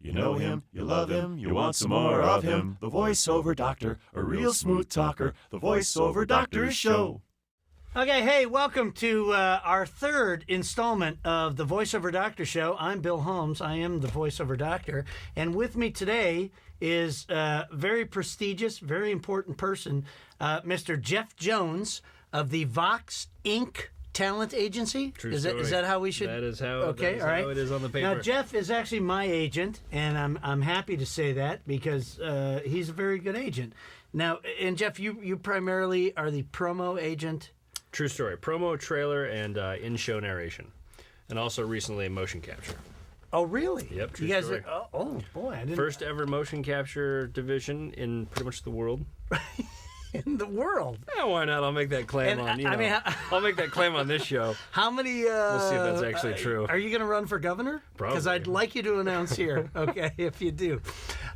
You know him, you love him, you want some more of him. The voiceover doctor, a real smooth talker. The voiceover doctor show. Okay, hey, welcome to our third installment of the Voiceover Doctor Show. I'm Bill Holmes. I am the Voiceover Doctor. And with me today is a very prestigious, very important person, Mr. Jeff Jones of the VOX Inc. Talent Agency. True is story. that how we should? That is how. Okay, all right. How it is on the paper. Now Jeff is actually my agent, and I'm happy to say that because he's a very good agent. Now, and Jeff, you primarily are the promo agent. True story. Promo, trailer, and in-show narration, and also recently motion capture. Oh, really? Yep. True you guys story. are. Oh boy, I didn't. First ever motion capture division in pretty much the world. In the world. Yeah, why not? I'll make that claim And, on. I'll make that claim on this show. How many? We'll see if that's actually true. Are you going to run for governor? Probably. Because I'd like you to announce here. Okay, if you do.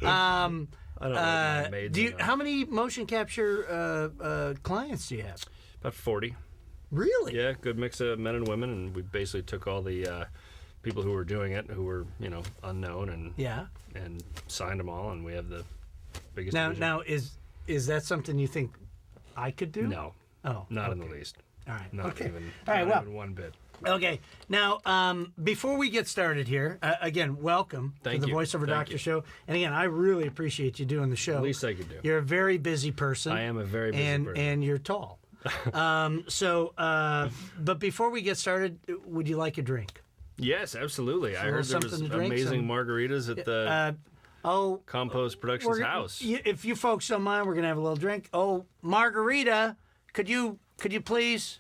I don't know. My maids know. How many motion capture clients do you have? About 40. Really? Yeah, good mix of men and women, and we basically took all the people who were doing it, who were unknown, and signed them all, and we have the biggest. division. Now is that something you think I could do? No. Oh, not in the least. All right. Not okay. even. All right. Not even one bit. Okay. Now, before we get started here, again, welcome to the Voiceover Doctor Show. And again, I really appreciate you doing the show. The least I could do. You're a very busy person. I am a very busy person. And you're tall. But before we get started, would you like a drink? Yes, absolutely. I heard there was something to drink, amazing margaritas at the Compost Productions house. If you folks don't mind, we're gonna have a little drink. Oh, Margarita, could you please?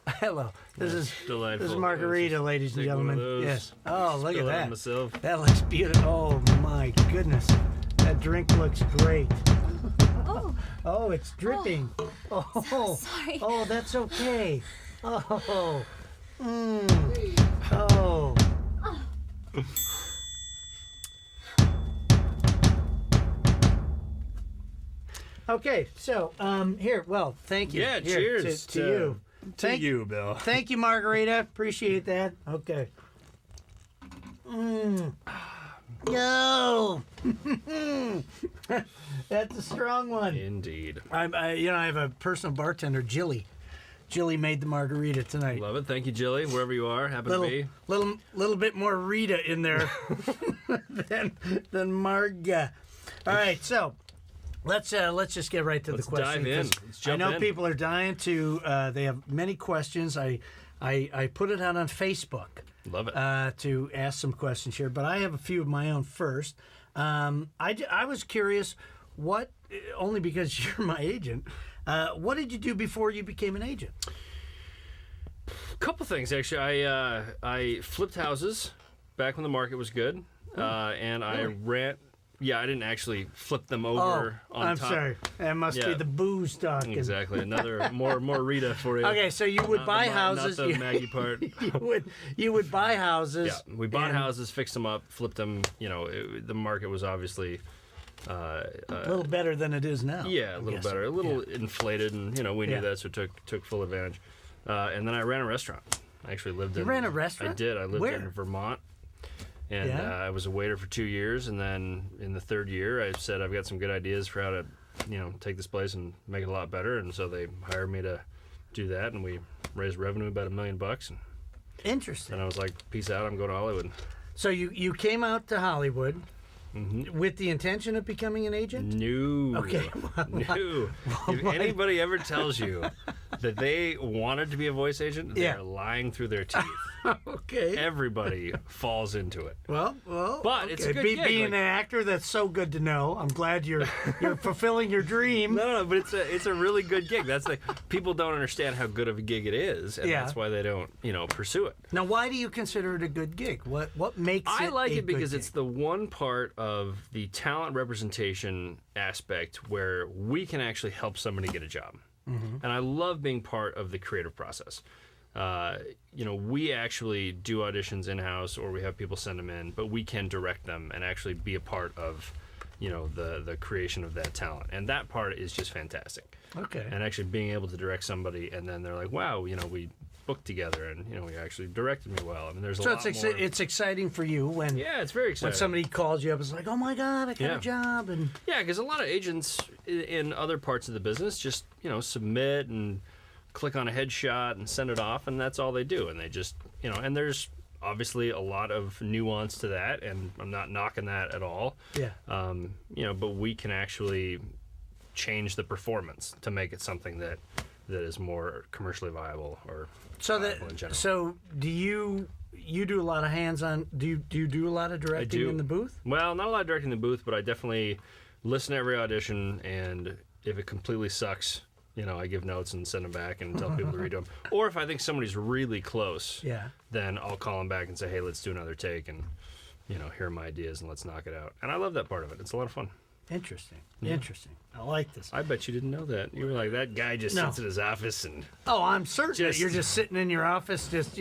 Hello, this is delightful. This is Margarita, ladies and Take one of gentlemen. those. Yes. Oh, look at Spill it on that. myself. That looks beautiful. Oh my goodness, that drink looks great. Oh, it's dripping. Oh, sorry. Oh, that's okay. Oh. Oh. Okay, so here. Well, thank you. Yeah, Here, cheers to you. To you, Bill. Thank you, Margarita. Appreciate that. Okay. No. That's a strong one. Indeed. I have a personal bartender, Jilly. Jilly made the margarita tonight. Love it. Thank you, Jilly. Wherever you are, happen to be. Little bit more Rita in there than Marga. All right, so let's just get right to the question. Dive in. Let's jump I know in. people are dying to. They have many questions. I put it out on Facebook. Love it. To ask some questions here, but I have a few of my own first. I was curious, what, only because you're my agent, what did you do before you became an agent? A couple things, actually. I flipped houses back when the market was good, and I ran. Yeah, I didn't actually flip them over on I'm top. sorry. That must be the booze talking. Exactly. Another more Rita for you. Okay, so you would buy houses. Not the Maggie part. you would buy houses. Yeah, we bought houses, fixed them up, flipped them. The market was obviously a little better than it is now. Yeah, a little better, a little inflated, and we knew that, so took full advantage. And then I ran a restaurant. I actually lived in. You ran a restaurant? I did. I lived Where? in Vermont. And I was a waiter for 2 years, and then in the third year, I said I've got some good ideas for how to, take this place and make it a lot better. And so they hired me to do that, and we raised revenue about $1 million. And Interesting. I was like, "Peace out! I'm going to Hollywood." So you came out to Hollywood with the intention of becoming an agent? No. Okay. No. If anybody ever tells you that they wanted to be a voice agent, they're lying through their teeth. Okay. Everybody falls into it. Well, But it's a good gig, being an actor, that's so good to know. I'm glad you're fulfilling your dream. No, but it's a really good gig. That's people don't understand how good of a gig it is, and that's why they don't pursue it. Now, why do you consider it a good gig? What makes it? I like a it because good it's gig? the one part of the talent representation aspect where we can actually help somebody get a job, and I love being part of the creative process. We actually do auditions in-house, or we have people send them in, but we can direct them and actually be a part of, the creation of that talent. And that part is just fantastic. Okay. And actually being able to direct somebody, and then they're like, wow, we book together, and you actually directed me well. I mean, there's a So lot more. it's exciting for you when It's very exciting. when somebody calls you up. It's like, oh my God, I got a job, and Yeah, because a lot of agents in other parts of the business just submit and click on a headshot and send it off, and that's all they do. And they just and there's obviously a lot of nuance to that, and I'm not knocking that at all. yeah. But we can actually change the performance to make it something that is more commercially viable or viable in general. So do you do a lot of hands-on? Do you do a lot of directing in the booth? Well, not a lot of directing in the booth, but I definitely listen to every audition, and if it completely sucks, I give notes and send them back and tell people to redo them. Or if I think somebody's really close, then I'll call them back and say, hey, let's do another take, and here are my ideas, and let's knock it out. And I love that part of it. It's a lot of fun. Interesting. I like this. I bet you didn't know that. You were like, that guy just sits in his office and... Oh, I'm certain that you're just sitting in your office, just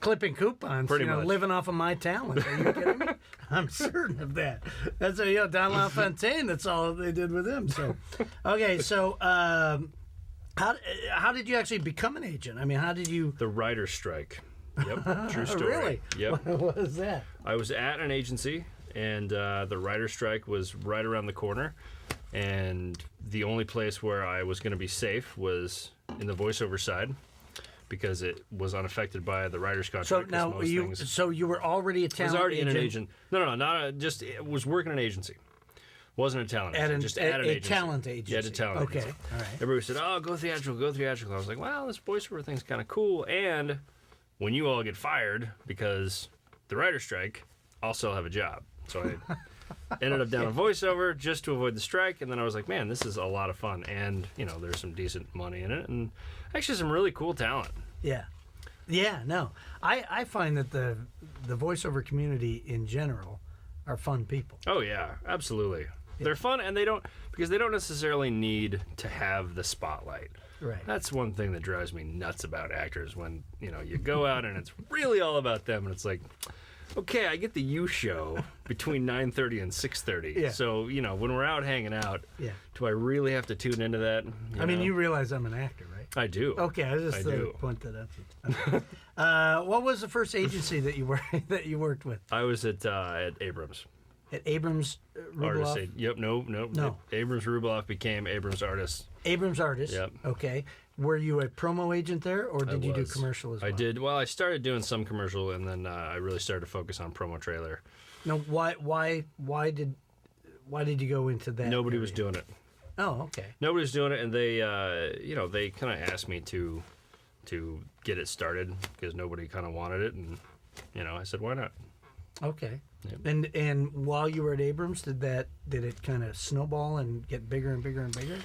clipping coupons, Pretty much. living off of my talent. Are you kidding me? I'm certain of that. That's Don LaFontaine. That's all they did with him. So, okay. So, how did you actually become an agent? I mean, how did you? The writer's strike. Yep, true story. Really? Yep. What was that? I was at an agency, and the writer's strike was right around the corner, and the only place where I was going to be safe was in the voiceover side, because it was unaffected by the writer's contract. So now you were already a talent I was already agent? in an agent. No, not just was working an agency. Wasn't a talent agent, just at an agency. Talent agency. Yeah, at a talent agency. Okay, all right. Everybody said, oh, go theatrical. I was like, well, this voiceover thing's kind of cool. And when you all get fired because the writer's strike, I'll still have a job. So I ended up down on voiceover just to avoid the strike. And then I was like, man, this is a lot of fun. And, there's some decent money in it. And actually some really cool talent. Yeah. Yeah, no. I find that the voiceover community in general are fun people. Oh, yeah, absolutely. Yeah. They're fun, and they don't necessarily need to have the spotlight. Right. That's one thing that drives me nuts about actors when, you go out and it's really all about them, and it's like, okay, I get the you show between 9:30 and 6:30. Yeah. So, when we're out hanging out, do I really have to tune into that? I mean, you realize I'm an actor, right? I do. Okay, I just point that out. What was the first agency that you worked with? I was at Abrams. At Abrams Rubloff? Artist. Yep, no. Abrams Rubloff became Abrams Artist. Abrams Artist. Yep. Okay. Were you a promo agent there, or did you do commercial as well? I did. Well, I started doing some commercial, and then I really started to focus on promo trailer. No, why did you go into that? Nobody was doing it. Oh, okay. Nobody was doing it, and they, they kind of asked me to get it started because nobody kind of wanted it, and I said, why not? Okay. Yep. And while you were at Abrams, did it kind of snowball and get bigger and bigger and bigger?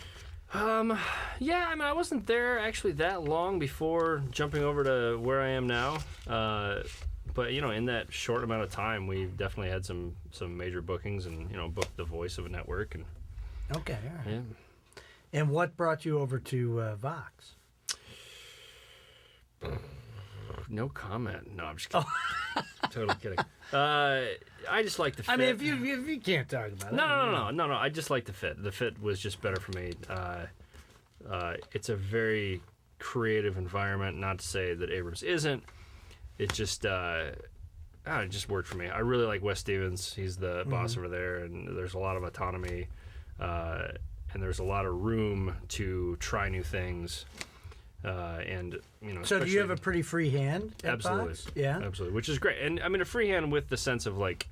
Yeah, I mean, I wasn't there actually that long before jumping over to where I am now. But in that short amount of time, we definitely had some major bookings, and booked the voice of a network. And okay, all right. Yeah. And what brought you over to Vox? No comment. No, I'm just kidding. Totally kidding. I just like the fit. I mean, if you can't talk about it. No. I just like the fit. The fit was just better for me. It's a very creative environment. Not to say that Abrams isn't. It just worked for me. I really like Wes Stevens. He's the boss over there, and there's a lot of autonomy, and there's a lot of room to try new things. So do you have a pretty free hand at absolutely Vox? Yeah, absolutely, which is great. And I mean, a free hand with the sense of like,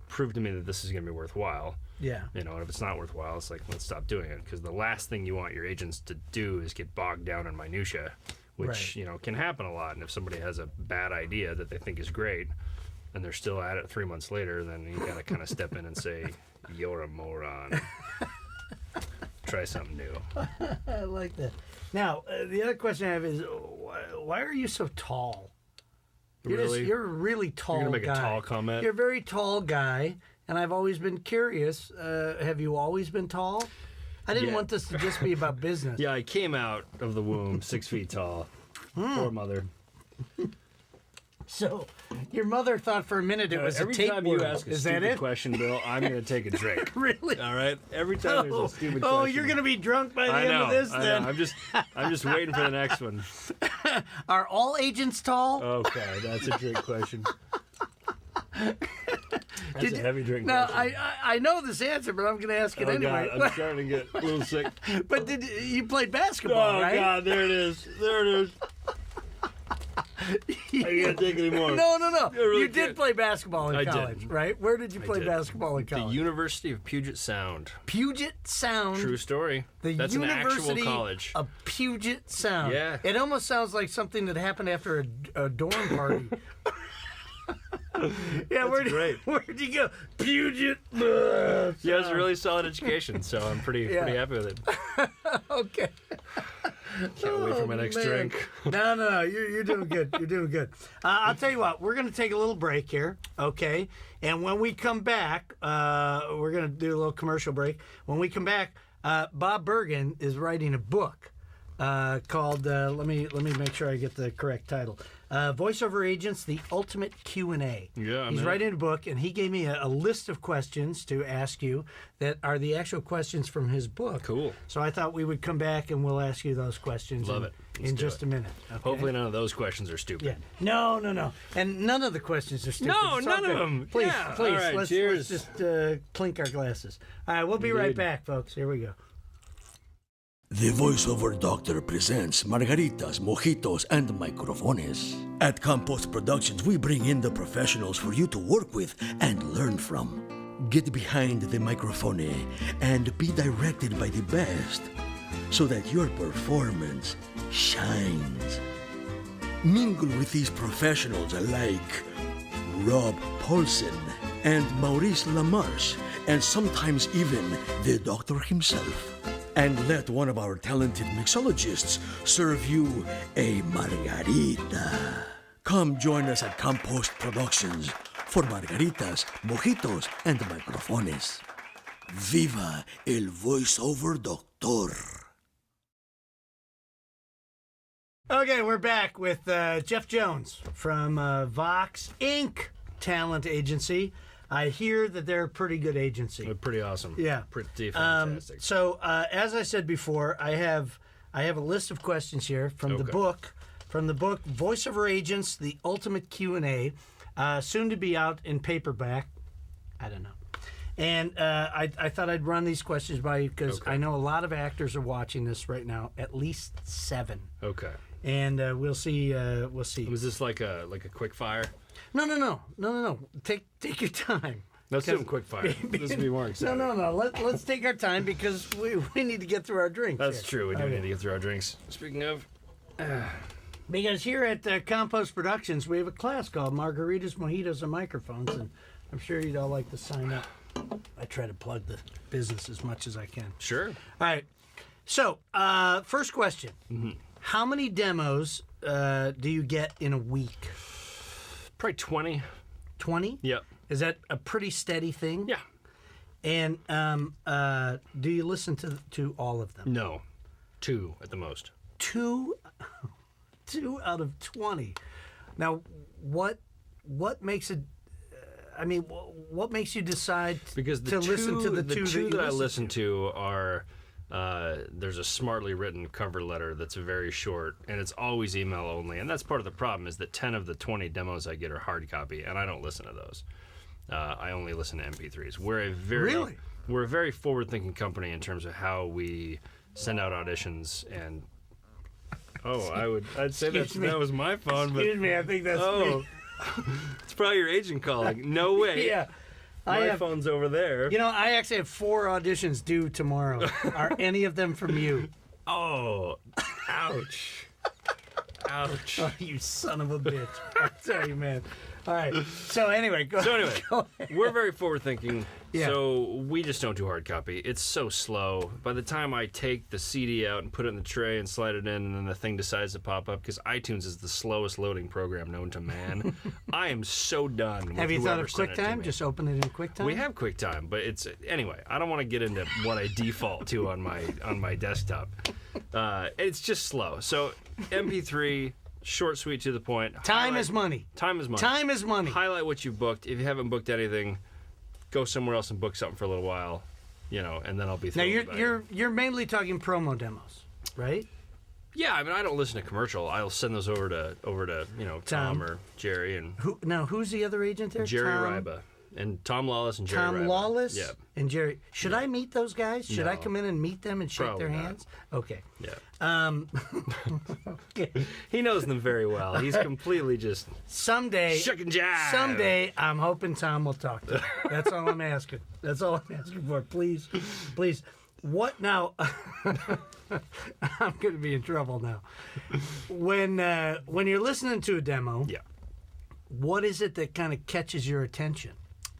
prove to me that this is going to be worthwhile. Yeah. And if it's not worthwhile, it's like, let's stop doing it, because the last thing you want your agents to do is get bogged down in minutia, which can happen a lot. And if somebody has a bad idea that they think is great and they're still at it 3 months later, then you got to kind of step in and say, you're a moron. Try something new. I like that. Now, the other question I have is, why are you so tall? You're a really tall guy. You're going to make a tall comment? You're a very tall guy, and I've always been curious. Have you always been tall? I didn't want this to just be about business. Yeah, I came out of the womb 6 feet tall. Poor mother. So, your mother thought for a minute it was a tape Every time word. you ask a Is that stupid it? question, Bill, I'm going to take a drink. Really? All right? Every time there's a stupid question. Oh, you're going to be drunk by the I end know, of this I then. know. I'm just waiting for the next one. Are all agents tall? Okay, that's a drink question. That's a heavy drink No, question. I know this answer, but I'm going to ask it Oh, anyway. God, I'm starting to get a little sick. But you played basketball, Oh, right? God, there it is. There it is. I can't take it anymore. No. really You did can't. play basketball in I did. college, right? Where did you play did. basketball in The college? University of Puget Sound. Puget Sound. True story. The That's an University actual college. of Puget Sound. Yeah. It almost sounds like something that happened after a dorm party. Yeah, great. Where'd you go? Puget. Yeah, it was a really solid education, so I'm pretty happy with it. Okay. Can't wait for my next man. drink. No. You're doing good. You're doing good. I'll tell you what. We're going to take a little break here, okay? And when we come back, we're going to do a little commercial break. When we come back, Bob Bergen is writing a book called. Let me make sure I get the correct title. Voiceover Agents: The Ultimate Q&A. Yeah, He's man. writing a book, and he gave me a list of questions to ask you that are the actual questions from his book. Cool. So I thought we would come back and we'll ask you those questions. Love in, it. Let's in do just it. a minute. Okay? Hopefully none of those questions are stupid. Yeah. No. And none of the questions are stupid. No, It's all none of good. them. Please, Yeah. please. All right, let's cheers. just clink our glasses. All right, we'll be right Indeed. back, folks. Here we go. The Voiceover Doctor presents Margaritas, Mojitos, and Microfones. At Compost Productions, we bring in the professionals for you to work with and learn from. Get behind the microphone and be directed by the best so that your performance shines. Mingle with these professionals like Rob Paulsen and Maurice Lamarche, and sometimes even the doctor himself. And let one of our talented mixologists serve you a margarita. Come join us at Compost Productions for margaritas, mojitos, and microfones. Viva el voiceover doctor. Okay, we're back with Jeff Jones from VOX Inc. Talent Agency. I hear that they're a pretty good agency. They're pretty awesome. Yeah. Pretty fantastic. So, as I said before, I have a list of questions here from the book Voiceover Agents: The Ultimate Q&A, soon to be out in paperback. I don't know. And I thought I'd run these questions by you because I know a lot of actors are watching this right now, at least 7. Okay. And we'll see. Was this like a quick fire? No. Take your time. Let's do a quick fire. This will be more exciting. No. Let's take our time because we need to get through our drinks. That's here. true. We do need to get through our drinks. Speaking of, Because here at Compost Productions, we have a class called Margaritas, Mojitos, and Microphones, and I'm sure you'd all like to sign up. I try to plug the business as much as I can. sure. All right. So, first question. Mm-hmm. How many demos do you get in a week? Probably 20. 20? Yep. Is that a pretty steady thing? Yeah. And do you listen to all of them? No. 2 at the most. 2 out of 20. Now, what makes it? What makes you decide Because the to two, listen to the two that I listen listen to are there's a smartly written cover letter that's very short, and it's always email only. And that's part of the problem is that 10 of the 20 demos I get are hard copy, and I don't listen to those. I only listen to MP3s. We're a very forward-thinking company in terms of how we send out auditions and. I'd say Excuse me. that was my phone, but Excuse me, I think that's me. it's probably your agent calling. No way. Yeah. My phone's over there. You know, I actually have 4 auditions due tomorrow. Are any of them from you? Oh, ouch. Ouch. Oh, you son of a bitch. I tell you, man. All right. So anyway, go ahead. We're very forward thinking. Yeah. So we just don't do hard copy. It's so slow. By the time I take the CD out and put it in the tray and slide it in, and then the thing decides to pop up, because iTunes is the slowest loading program known to man, I am so done with Have you thought whoever of sent it to QuickTime? me. Just open it in QuickTime? We have QuickTime, but it's anyway. I don't want to get into what I default to on my desktop. It's just slow. So MP3 Short, sweet, to the point. Time is money. Time is money. Time is money. Highlight what you've booked. If you haven't booked anything, go somewhere else and book something for a little while, and then I'll be Now thrilled. you're mainly talking promo demos, right? Yeah, I mean, I don't listen to commercial. I'll send those over to Tom or Jerry and Who's the other agent there? Jerry Tom, Ryba and Tom Lawless and Jerry Tom Ryba. Lawless Yeah. and Jerry. Should I meet those guys? Should I No. come in and meet them and shake Probably their not. hands? Okay. Yeah. Okay. He knows them very well. He's completely just Someday, shuck and jive. someday, I'm hoping Tom will talk to you. That's all I'm asking. That's all I'm asking for. Please, please. What now? I'm going to be in trouble now. When you're listening to a demo, Yeah. what is it that kind of catches your attention?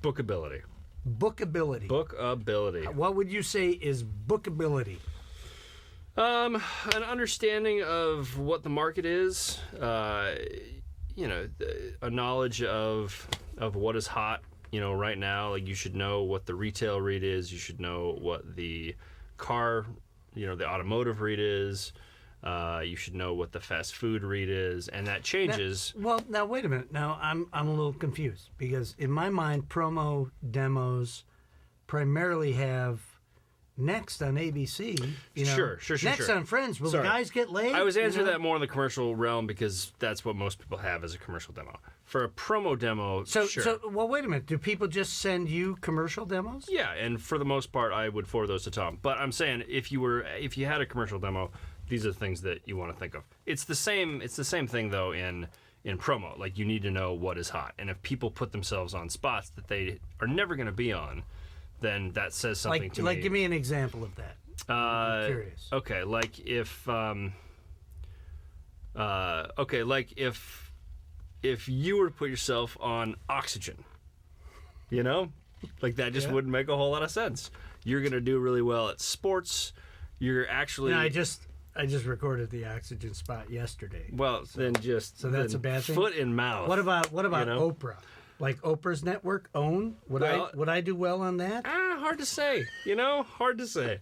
Bookability. Bookability. Bookability. What would you say is bookability? An understanding of what the market is, a knowledge of what is hot, right now. Like, you should know what the retail read is. You should know what the car, the automotive read is. You should know what the fast food read is, and that changes. Now wait a minute. Now I'm a little confused because in my mind, promo demos primarily have Next on ABC. Sure. Next on Friends. Will Sorry. the guys get laid? I was answering that more in the commercial realm because that's what most people have as a commercial demo. For a promo demo, So, sure. wait a minute. Do people just send you commercial demos? Yeah, and for the most part, I would forward those to Tom. But I'm saying if you had a commercial demo, these are the things that you want to think of. It's the same thing though in promo. Like, you need to know what is hot, and if people put themselves on spots that they are never going to be on, then that says something to me. Like, give me an example of that. I'm curious. Okay, like if if you were to put yourself on oxygen, like that just wouldn't make a whole lot of sense. You're gonna do really well at sports. You're actually. No, I just recorded the oxygen spot yesterday. Well, then just So that's a bad thing? Foot in mouth. What about Oprah? Like Oprah's network, OWN? Would I do well on that? Hard to say. Hard to say.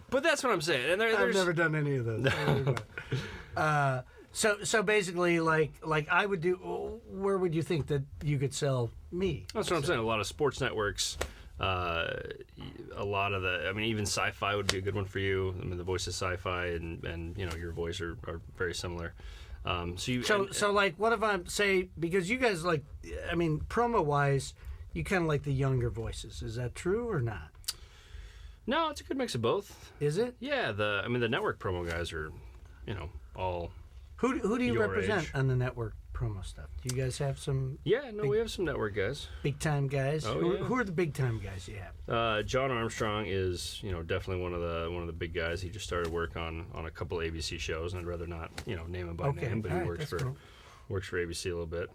But that's what I'm saying. And I've there's never done any of those. So basically, like I would do. Where would you think that you could sell me? That's what I'm saying. A lot of sports networks, a lot of even Sci-Fi would be a good one for you. I mean, the voice of Sci-Fi and your voice are very similar. So like, what if I'm say, because you guys promo wise, you kind of like the younger voices. Is that true or not? No, it's a good mix of both. Is it? Yeah, the network promo guys are, all. Who do you your represent age. on the network promo stuff? Do you guys have some Yeah, no, we have some network guys. big time guys? Oh, yeah. Who are the big time guys you have? John Armstrong is, definitely one of the big guys. He just started work on a couple ABC shows, and I'd rather not, name him by Okay, name, but all he right, works that's cool. works for ABC a little bit.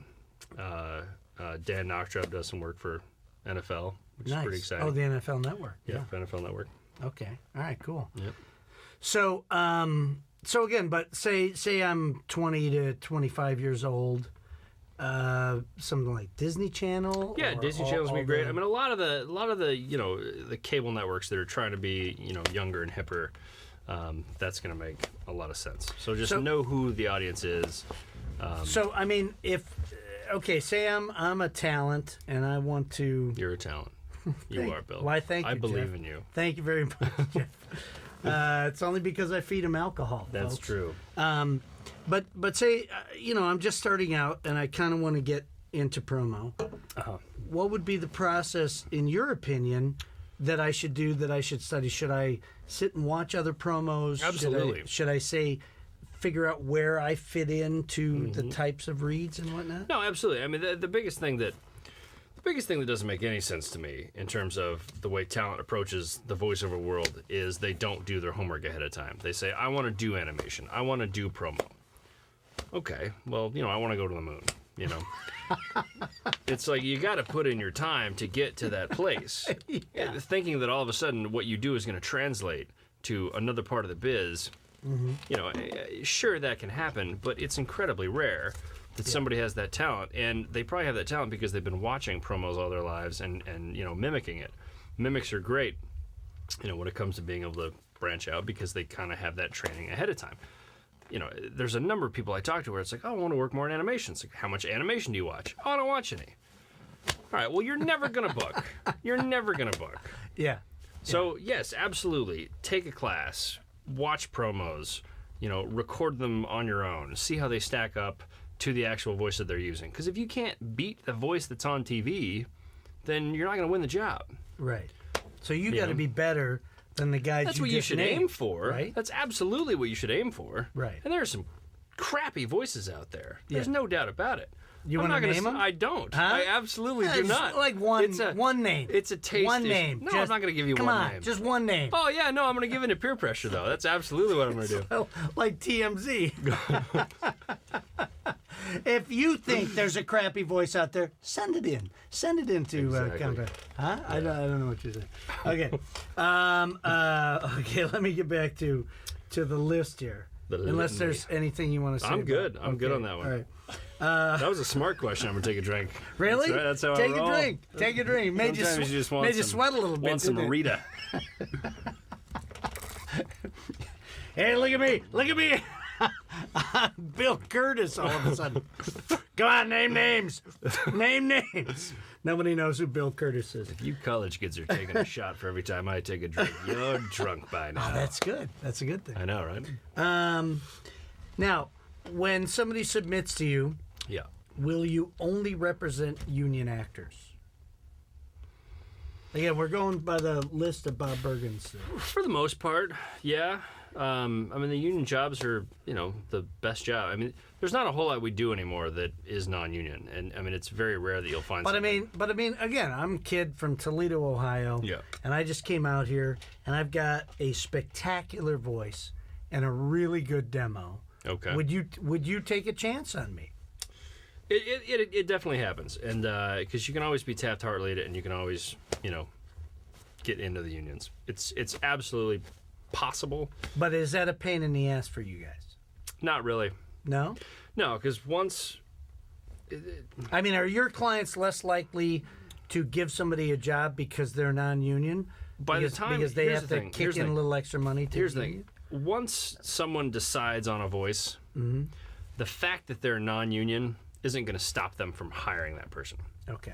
Dan Knocktrap does some work for NFL, which is pretty exciting. Oh, the NFL Network. yeah, for NFL Network. Okay. All right. Cool. Yep. So, so again, but say I'm 20 to 25 years old, something like Disney Channel. Yeah, or Disney all- Channel's all be great. the- I mean, a lot of the the cable networks that are trying to be younger and hipper, that's going to make a lot of sense. So just know who the audience is. So I mean, say I'm a talent and I want to. You're a talent. You are, Bill. Why? Thank you. I believe Jeff. in you. Thank you very much, Jeff. It's only because I feed him alcohol. That's folks. true. But say I'm just starting out and I kind of want to get into promo. What would be the process, in your opinion, that I should do? That I should study? Should I sit and watch other promos? Absolutely. Should I say, figure out where I fit into the types of reads and whatnot? No, absolutely. I mean, the biggest thing that doesn't make any sense to me in terms of the way talent approaches the voiceover world is they don't do their homework ahead of time. They say, I want to do animation. I want to do promo. Okay, well, I want to go to the moon, It's like you got to put in your time to get to that place. Thinking that all of a sudden what you do is going to translate to another part of the biz, sure, that can happen, but it's incredibly rare that somebody has that talent, and they probably have that talent because they've been watching promos all their lives and mimicking it. Mimics are great, when it comes to being able to branch out because they kind of have that training ahead of time. there's a number of people I talk to where it's like, oh, I want to work more in animation. It's like, how much animation do you watch? Oh, I don't watch any. All right, well, you're never going to book. You're never going to book. Yeah. So, yes, absolutely. Take a class, watch promos, record them on your own, see how they stack up to the actual voice that they're using. Because if you can't beat the voice that's on TV, then you're not going to win the job. Right. So you got to be better than the guys That's you what you just should named, aim for. right? That's absolutely what you should aim for. Right. And there are some crappy voices out there. There's Yeah. no doubt about it. You I'm want not to gonna name them? I don't. Huh? I absolutely do Just not. like one name. It's a taste. One name. No, Just- I'm not going to give you come one on, name. just one name. Oh, yeah, no, I'm going to give in to peer pressure, though. That's absolutely what I'm going to do. Like TMZ. If you think there's a crappy voice out there, send it in. Send it in to Exactly. Conrad. Huh? I don't know what you're saying. Okay. Okay, let me get back to the list here. Unless litany. there's anything you want to say. I'm good. about- I'm good okay, on that one. All right. That was a smart question. I'm going to take a drink. Really? That's how Take I roll. a drink. Take a drink. Made you, Sometimes you just want made you some- sweat a little bit. Want some didn't it? Rita. Hey, look at me. Look at me. Bill Curtis all of a sudden. Come on, name names. Name names. Nobody knows who Bill Curtis is. You college kids are taking a shot for every time I take a drink. You're drunk by now. That's good. That's a good thing. I know, right? Now, when somebody submits to you, Yeah. will you only represent union actors? Again, we're going by the list of Bob Bergen's. For the most part, yeah. I mean, the union jobs are, the best job. I mean, there's not a whole lot we do anymore that is non-union, and I mean, it's very rare that you'll find. But something. I mean, again, I'm a kid from Toledo, Ohio. Yeah. And I just came out here, and I've got a spectacular voice and a really good demo. Okay. Would you take a chance on me? It definitely happens, and because you can always be Taft-Hartleyed, and you can always, get into the unions. It's absolutely possible. But is that a pain in the ass for you guys? Not really. No? No, because once. I mean, are your clients less likely to give somebody a job because they're non-union? By because, the time because they here's have the to thing, kick here's the in a thing. little extra money to Here's the the thing. union? Once someone decides on a voice, Mm-hmm. the fact that they're non-union isn't going to stop them from hiring that person. Okay.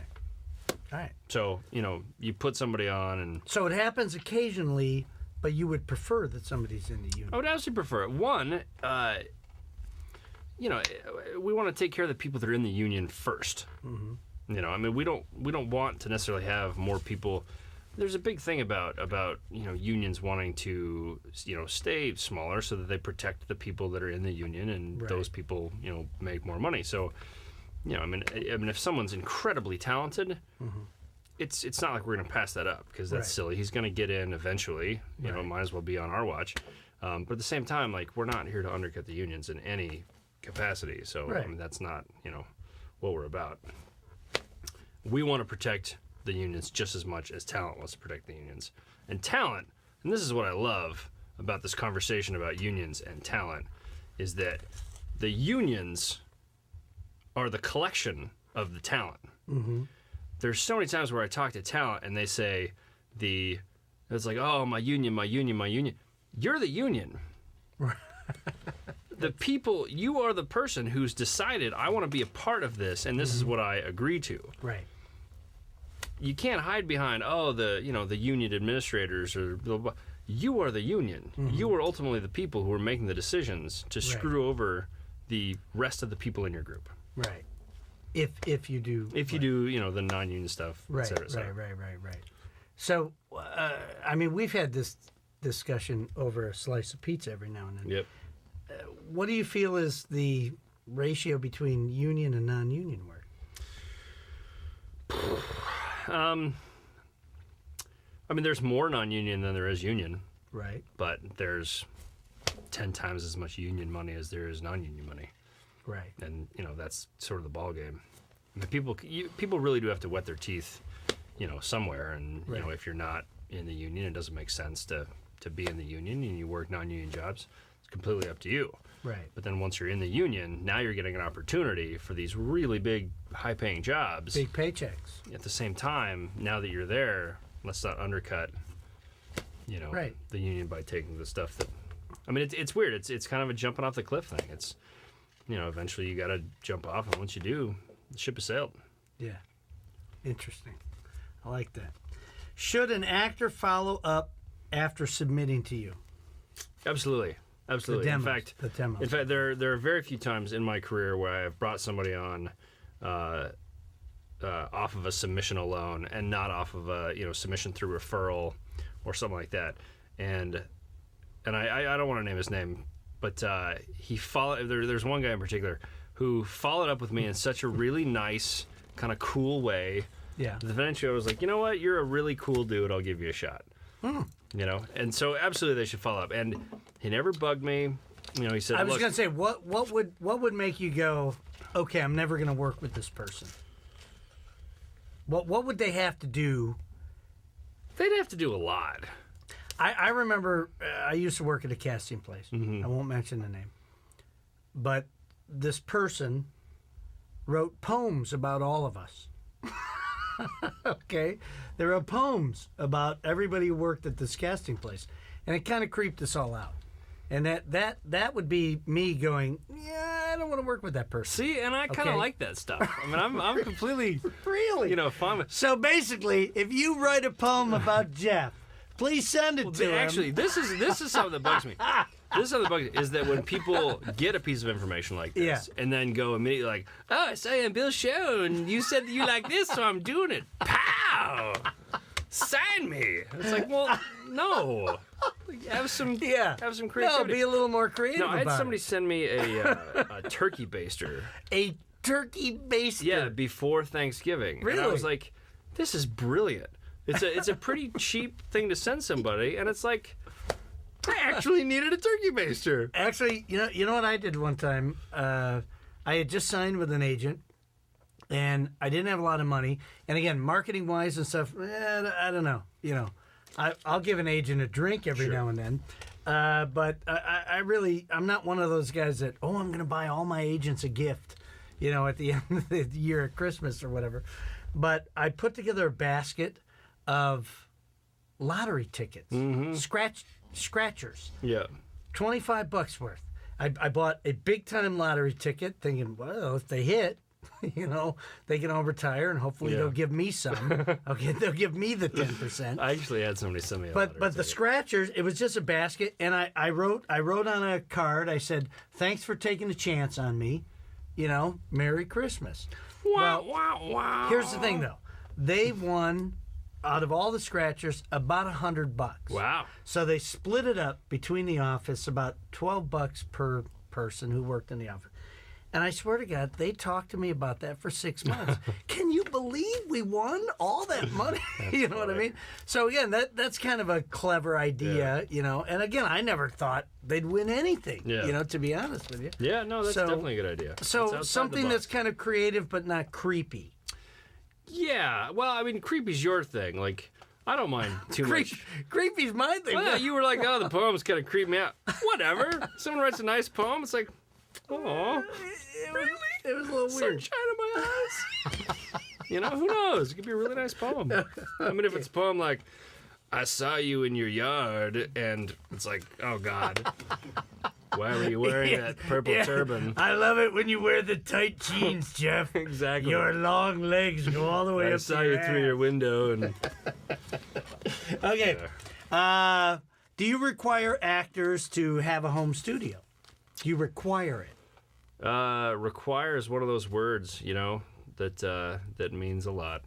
All right. So, you put somebody on, and So it happens occasionally, but you would prefer that somebody's in the union. I would absolutely prefer it. One, we want to take care of the people that are in the union first. Mm-hmm. I mean, we don't want to necessarily have more people. There's a big thing about unions wanting to stay smaller so that they protect the people that are in the union, and Right. those people make more money. So, I mean, if someone's incredibly talented, it's not like we're going to pass that up, because that's Right. silly. He's going to get in eventually. Right. Might as well be on our watch. But at the same time, like, we're not here to undercut the unions in any capacity. So Right. I mean, that's not what we're about. We want to protect the unions just as much as talent wants to protect the unions. And talent, and this is what I love about this conversation about unions and talent, is that the unions are the collection of the talent. Mm-hmm. There's so many times where I talk to talent and they say it's like, oh, my union, my union, my union. You're the union. The people, you are the person who's decided, I want to be a part of this, and this is what I agree to. Right. You can't hide behind, the union administrators or blah, blah. You are the union. You are ultimately the people who are making the decisions to screw over the rest of the people in your group. Right. If you do. If you do, the non-union stuff, Right, et cetera, et cetera. right. So, I mean, we've had this discussion over a slice of pizza every now and then. Yep. What do you feel is the ratio between union and non-union work? I mean, there's more non-union than there is union, Right. but there's 10 times as much union money as there is non-union money. Right. And that's sort of the ball game. I mean, people really do have to wet their teeth, somewhere. And Right. if you're not in the union, it doesn't make sense to be in the union, and you work non-union jobs. It's completely up to you. Right. But then once you're in the union, now you're getting an opportunity for these really big, high-paying jobs. Big paychecks. At the same time, now that you're there, let's not undercut, Right. the union by taking the stuff that I mean, it's weird. It's kind of a jumping off the cliff thing. It's, eventually you got to jump off, and once you do, the ship has sailed. Yeah. Interesting. I like that. Should an actor follow up after submitting to you? Absolutely. Absolutely. Demos, in fact, there are very few times in my career where I have brought somebody on off of a submission alone and not off of a submission through referral or something like that. And I don't want to name his name, but he followed. There's one guy in particular who followed up with me in such a really nice, kind of cool way. Yeah. Eventually, I was like, you know what? You're a really cool dude. I'll give you a shot. And so absolutely they should follow up. And he never bugged me. He said, I was going to say, what would make you go, okay, I'm never going to work with this person? What would they have to do? They'd have to do a lot. I remember I used to work at a casting place. I won't mention the name. But this person wrote poems about all of us. Okay? They wrote poems about everybody who worked at this casting place. And it kind of creeped us all out. And that would be me going, yeah, I don't want to work with that person. See, and I kind of like that stuff. I mean, I'm completely, Really? fine with. So basically, if you write a poem about Jeff, please send it to him. Actually, this is something that bugs me. This is something that bugs me, is that when people get a piece of information like this and then go immediately like, oh, I saw you on Bill's show and you said that you like this, so I'm doing it. Pow! Sign me. It's like, well, no. Have some creativity. No, be a little more creative. No, I had about somebody it. send me a turkey baster. A turkey baster. Yeah, before Thanksgiving. Really? And I was like, this is brilliant. It's a pretty cheap thing to send somebody, and it's like, I actually needed a turkey baster. Actually, you know what I did one time? I had just signed with an agent, and I didn't have a lot of money. And again, marketing wise and stuff, I don't know. I'll give an agent a drink every now and then. But I'm not one of those guys that, I'm going to buy all my agents a gift, at the end of the year at Christmas or whatever. But I put together a basket of lottery tickets, scratchers. Yeah. $25 worth. I bought a big time lottery ticket thinking, well, if they hit, they can all retire and hopefully they'll give me some. Okay, they'll give me the 10%. I actually had somebody send me a But lottery the ticket. scratchers, it was just a basket, and I wrote on a card, I said, thanks for taking a chance on me, Merry Christmas. Wow. Here's the thing though. They won out of all the scratchers about $100. Wow. So they split it up between the office, about $12 per person who worked in the office. And I swear to God, they talked to me about that for 6 months. Can you believe we won all that money? You know what I mean? So again, that's kind of a clever idea, And again, I never thought they'd win anything, to be honest with you. Yeah, no, that's definitely a good idea. So something that's kind of creative but not creepy. Yeah, well, I mean, creepy's your thing. Like, I don't mind too much. Creepy's my thing. Well, you were like, oh, the poem's kind of creeped me out. Whatever. Someone writes a nice poem, it's like, oh, It was a little weird. sunshine in my eyes. Who knows? It could be a really nice poem. I mean, if it's a poem like, I saw you in your yard, and it's like, oh, God. Why were you wearing that purple turban? I love it when you wear the tight jeans, Jeff. Exactly. Your long legs go all the way I up saw to you your through your ass. window, and Okay. Do you require actors to have a home studio? Do you require it? require is one of those words, that means a lot.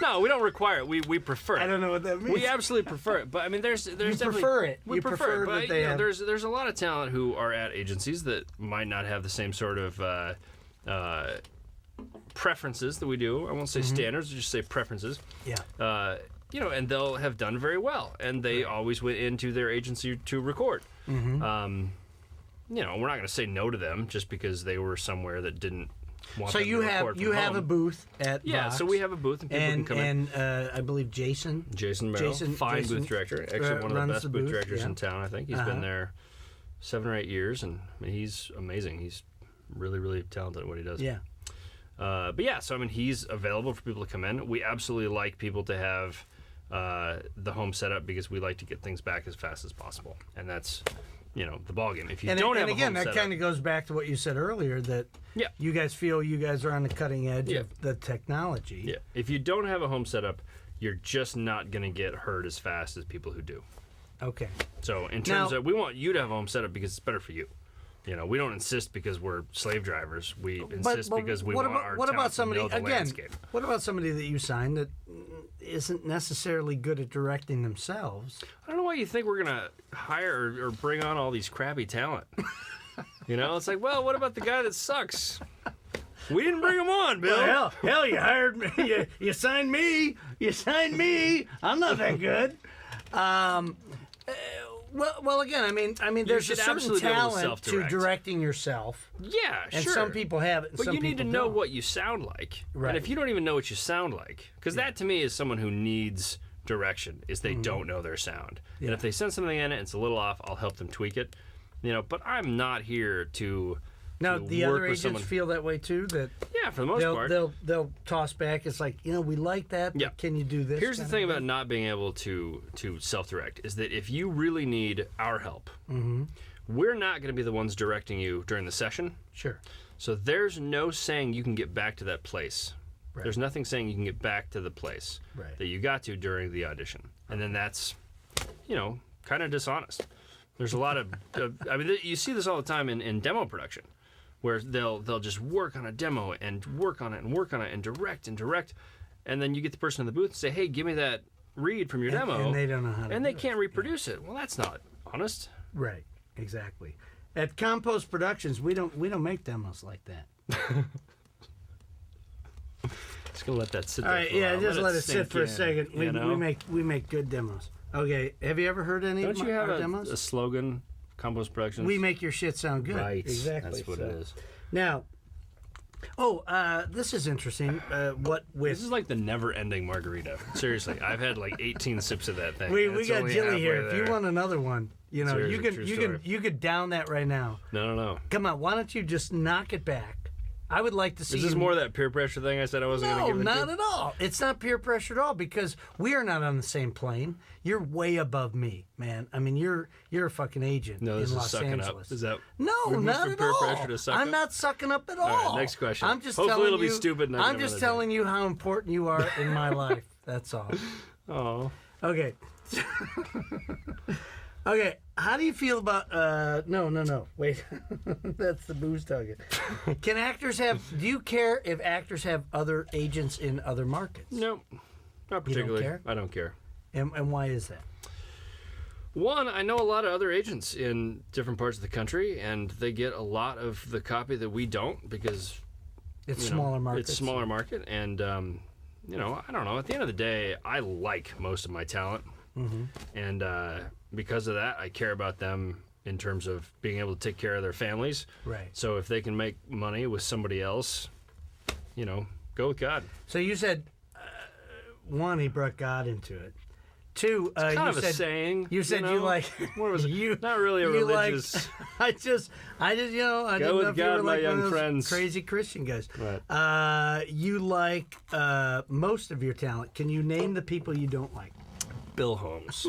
No, we don't require it. We prefer it. I don't know what that means. We absolutely prefer it, but I mean, there's definitely prefer it. We You prefer it, prefer but that they have- there's a lot of talent who are at agencies that might not have the same sort of preferences that we do. I won't say standards, just say preferences. Yeah. And they'll have done very well, and they always went into their agency to record. We're not going to say no to them just because they were somewhere that didn't want So them to you record have from a home. booth at Vox, so we have a booth and people can come in. and I believe Jason Jason fine Jason, booth director, actually one of runs the best the booth booth, directors yeah. in town. I think he's been there 7 or 8 years, and I mean, he's amazing. He's really, really talented at what he does. Yeah. So I mean, he's available for people to come in. We absolutely like people to have the home set up because we like to get things back as fast as possible, and that's the ballgame. If you And, don't and have a again, home that setup, kind of goes back to what you said earlier, that Yeah. you guys feel you guys are on the cutting edge Yeah. of the technology. yeah, if you don't have a home setup, you're just not going to get hurt as fast as people who do. Okay. So in terms Now- of, we want you to have a home setup because it's better for you. We don't insist because we're slave drivers. We insist because we want our what talent about somebody to know the again? landscape. What about somebody that you signed that isn't necessarily good at directing themselves? I don't know why you think we're going to hire or bring on all these crappy talent. It's like, well, what about the guy that sucks? We didn't bring him on, Bill. Hell, you hired me. You signed me. You signed me. I'm not that good. Well, again, I mean, there's a should certain absolutely be able to talent to self-direct. directing yourself, Yeah, and sure. some people have it. And But some you need to people know don't. what you sound like. Right. And if you don't even know what you sound like, because that to me is someone who needs direction, is they don't know their sound. And if they send something in it and it's a little off, I'll help them tweak it. But I'm not here to Now, to the work other with agents someone. feel that way too. That Yeah, for the most part. they'll toss back. It's like, we like that. But Yeah. can you do this? Here's the kind thing of about not being able to self-direct is that if you really need our help, we're not going to be the ones directing you during the session. Sure. So there's no saying you can get back to that place. Right. There's nothing saying you can get back to the place Right. that you got to during the audition. And then that's, kind of dishonest. There's a lot of, you see this all the time in demo production, where they'll just work on a demo and work on it and work on it and direct, and then you get the person in the booth and say, hey, give me that read from your demo. And they don't know how to And do they can't reproduce it. Well, that's not honest. Right. Exactly. At Compost Productions, we don't make demos like that. Just gonna let that sit All there. right, for a yeah, while. just let it sink sit for a in, second. We you know? make good demos. Okay, have you ever heard any Don't of you have our a demos? slogan, Compost Productions? We make your shit sound good. Right. Exactly. That's what So- it is. Now, this is interesting. What with This is like the never-ending margarita. Seriously, I've had like 18 sips of that thing. we and it's got only Jilly here. halfway If you there. want another one, Seriously, true you could down that right now. No. Come on, why don't you just knock it back? I would like to see. Is this you- more that peer pressure thing I said I wasn't going No, to give not into? at all. It's not peer pressure at all because we are not on the same plane. You're way above me, man. I mean, you're a fucking agent No, this in is Los sucking Angeles. up. Is that No, we moved not from at peer all. pressure to suck I'm up? not sucking up at all. All right, next question. I'm just Hopefully telling it'll be you, stupid and I I'm can just have another telling you how important you are in my life. That's all. Oh, Okay. Okay. How do you feel about? No. Wait, that's the booze talking. Can actors have? Do you care if actors have other agents in other markets? no, not particularly. care? I don't care. And why is that? One, I know a lot of other agents in different parts of the country, and they get a lot of the copy that we don't because It's you know, smaller markets. It's smaller market, and I don't know. At the end of the day, I like most of my talent, and because of that, I care about them in terms of being able to take care of their families. Right. So if they can make money with somebody else, go with God. So you said, one, he brought God into it. Two, Kind you of a said, saying. you said you like. What was it? you, Not really a you religious. Like, I didn't know with if you were God, my like young one of those friends. crazy Christian guys. Right. You like most of your talent. Can you name the people you don't like? Bill Holmes,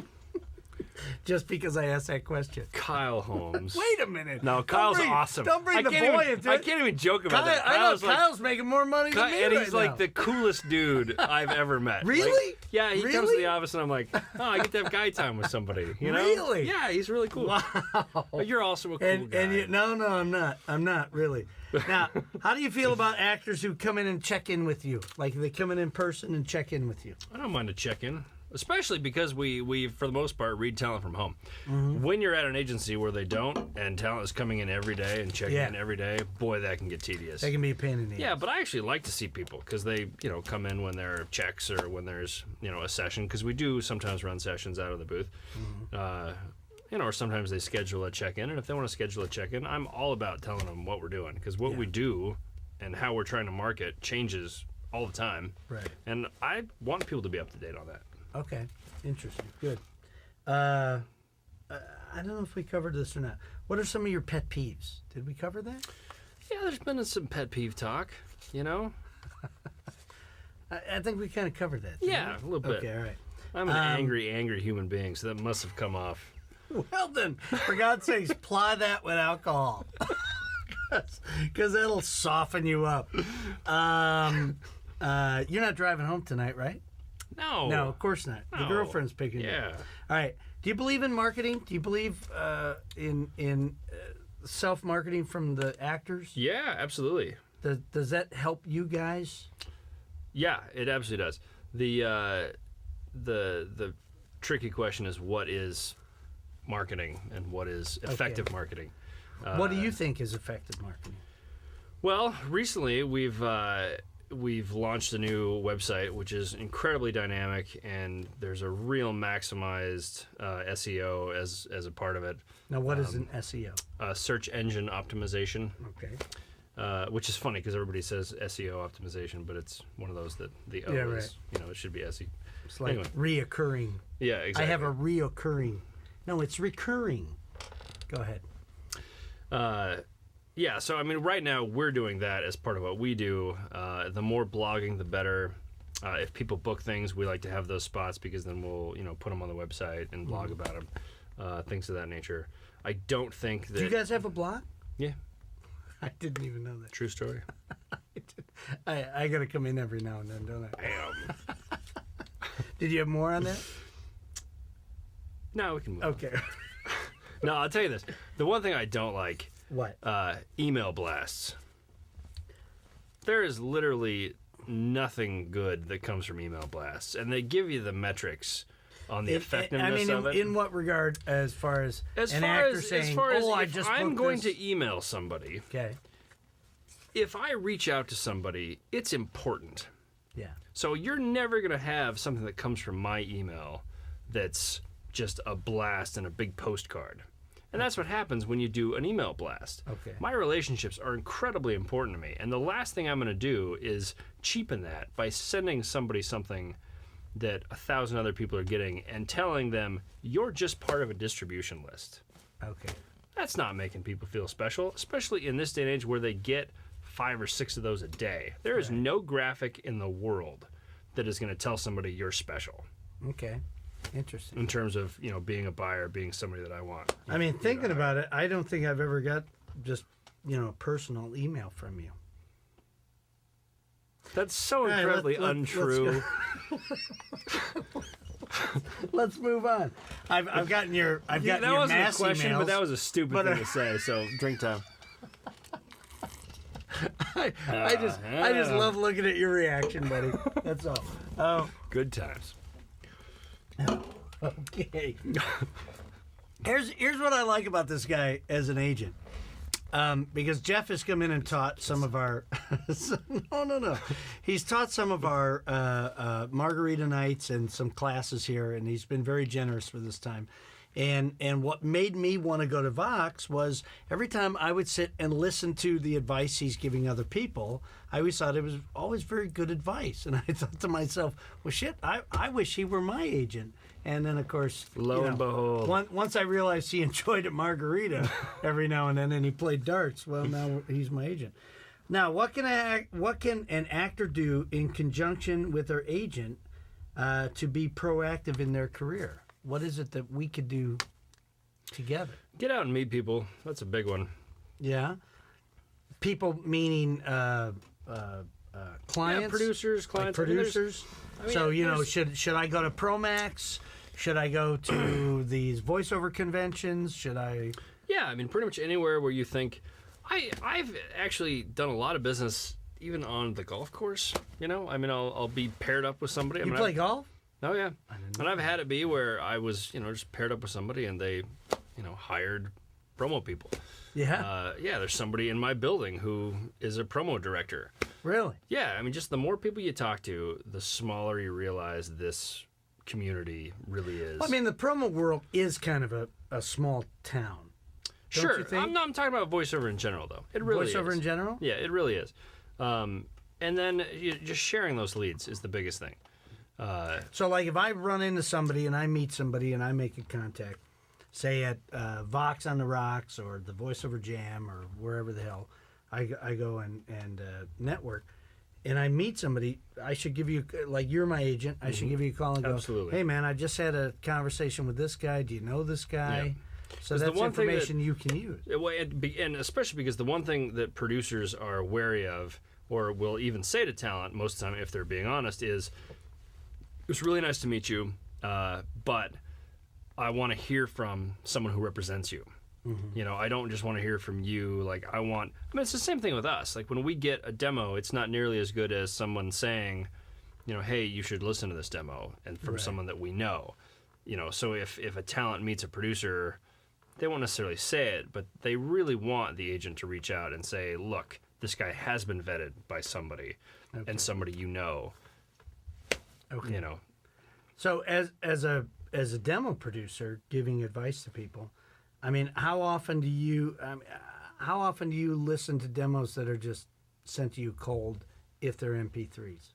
Just because I asked that question. Kyle Holmes. Wait a minute. No, Kyle's awesome. Don't bring I the can't boy even, into I it. can't even joke about that. I know Kyle's like, Kyle's making more money than me and right he's like now. the coolest dude I've ever met. Really? Like, yeah, he comes to Really? the office and I'm like, oh, I get to have guy time with somebody. You know? Really? Yeah, he's really cool. Wow. But you're also a cool And guy. you, no, I'm not. I'm not really. Now, how do you feel about actors who come in and check in with you? Like they come in person and check in with you. I don't mind a check-in, especially because we for the most part read talent from home. Mm-hmm. When you're at an agency where they don't, and talent is coming in every day and checking Yeah. in every day, boy, that can get tedious. They can be a pain in the Yeah, ass. but I actually like to see people because they, come in when there are checks or when there's, a session. Because we do sometimes run sessions out of the booth, or sometimes they schedule a check-in. And if they want to schedule a check-in, I'm all about telling them what we're doing because what we do and how we're trying to market changes all the time. Right. And I want people to be up to date on that. Okay. Interesting. Good. I don't know if we covered this or not. What are some of your pet peeves? Did we cover that? Yeah, there's been some pet peeve talk, I think we kind of covered that. didn't Yeah, we? a little bit. Okay. All right. I'm an angry human being, so that must have come off. Well then, for God's sakes, ply that with alcohol. Because that'll soften you up. You're not driving home tonight, right? No. No, of course not. The No. girlfriend's picking you up. Yeah. All right. Do you believe in marketing? Do you believe in self-marketing from the actors? Yeah, absolutely. Does that help you guys? Yeah, it absolutely does. The tricky question is what is marketing and what is effective marketing. What do you think is effective marketing? Well, recently we've launched a new website which is incredibly dynamic, and there's a real maximized SEO as a part of it. Now, what is an SEO? Search engine optimization. Okay. Which is funny because everybody says SEO optimization, but it's one of those that the O is, it should be SE. It's like Anyway. reoccurring. Yeah, exactly. I have a reoccurring. No, it's recurring. Go ahead. Yeah, so I mean, right now we're doing that as part of what we do. The more blogging, the better. If people book things, we like to have those spots because then we'll, put them on the website and blog about them, things of that nature. I don't think that. Do you guys have a blog? Yeah, I didn't even know that. true story. I got to come in every now and then, don't I? Bam. Did you have more on that? No, we can move on. Okay. No, I'll tell you this. The one thing I don't like, What? email blasts. There is literally nothing good that comes from email blasts, and they give you the metrics on the effectiveness of it. In what regard, as far as an far actor as, saying, as far as I if just I'm booked going this. to email somebody, Okay. if I reach out to somebody, it's important. Yeah. So you're never going to have something that comes from my email that's just a blast and a big postcard. And that's what happens when you do an email blast. Okay. My relationships are incredibly important to me. And the last thing I'm going to do is cheapen that by sending somebody something that 1,000 other people are getting and telling them you're just part of a distribution list. Okay. That's not making people feel special, especially in this day and age where they get 5 or 6 of those a day. There is no graphic in the world that is going to tell somebody you're special Okay. Interesting. in terms of, being a buyer, being somebody that I want. I mean, thinking about it, I don't think I've ever got just, a personal email from you. That's so right, incredibly let's untrue. Let's move on. I've gotten your That your wasn't a mass question, emails. but that was a stupid thing to say. So drink time. I just love looking at your reaction, buddy. That's all. Oh, Good times. okay. Here's what I like about this guy as an agent. Because Jeff has come in and taught some of our no. He's taught some of our margarita nights and some classes here, and he's been very generous for this time. And what made me want to go to VOX was every time I would sit and listen to the advice he's giving other people, I always thought it was always very good advice. And I thought to myself, well, shit, I wish he were my agent. And then, of course, Lo and behold. once I realized he enjoyed a margarita every now and then and he played darts, well, now he's my agent. Now, what can an actor do in conjunction with their agent to be proactive in their career? What is it that we could do together? Get out and meet people. That's a big one. Yeah. People meaning clients? Yeah, producers, clients. Like producers? So, there's- should I go to ProMax? Should I go to these voiceover conventions? Should I... Yeah, I mean, pretty much anywhere where you think... I've actually done a lot of business even on the golf course, I'll be paired up with somebody. You play golf? Oh, yeah. And I've had it be where I was, just paired up with somebody and they, hired promo people. Yeah. There's somebody in my building who is a promo director. Really? Yeah, I mean, just the more people you talk to, the smaller you realize this community really is. Well, I mean, the promo world is kind of a small town. Don't Sure. you think? I'm talking about voiceover in general, though. It really is. Voiceover in general? Yeah, it really is. And then just sharing those leads is the biggest thing. So, like, if I run into somebody and I meet somebody and I make a contact, say at VOX on the Rocks or the Voiceover Jam or wherever the hell I go and network, and I meet somebody, I should give you, like you're my agent, I should give you a call and go, Absolutely. hey man, I just had a conversation with this guy. Do you know this guy? So 'Cause the that's one thing information you can use. And especially because the one thing that producers are wary of, or will even say to talent most of the time if they're being honest, is it's really nice to meet you, but I want to hear from someone who represents you. You know, I don't just want to hear from you. Like, I mean, it's the same thing with us. Like, when we get a demo, it's not nearly as good as someone saying, you know, hey, you should listen to this demo, and from someone that we know. You know, so if a talent meets a producer, they won't necessarily say it, but they really want the agent to reach out and say, look, this guy has been vetted by somebody, and somebody you know. Okay. You know. So as a demo producer giving advice to people, I mean, how often do you listen to demos that are just sent to you cold if they're MP3s?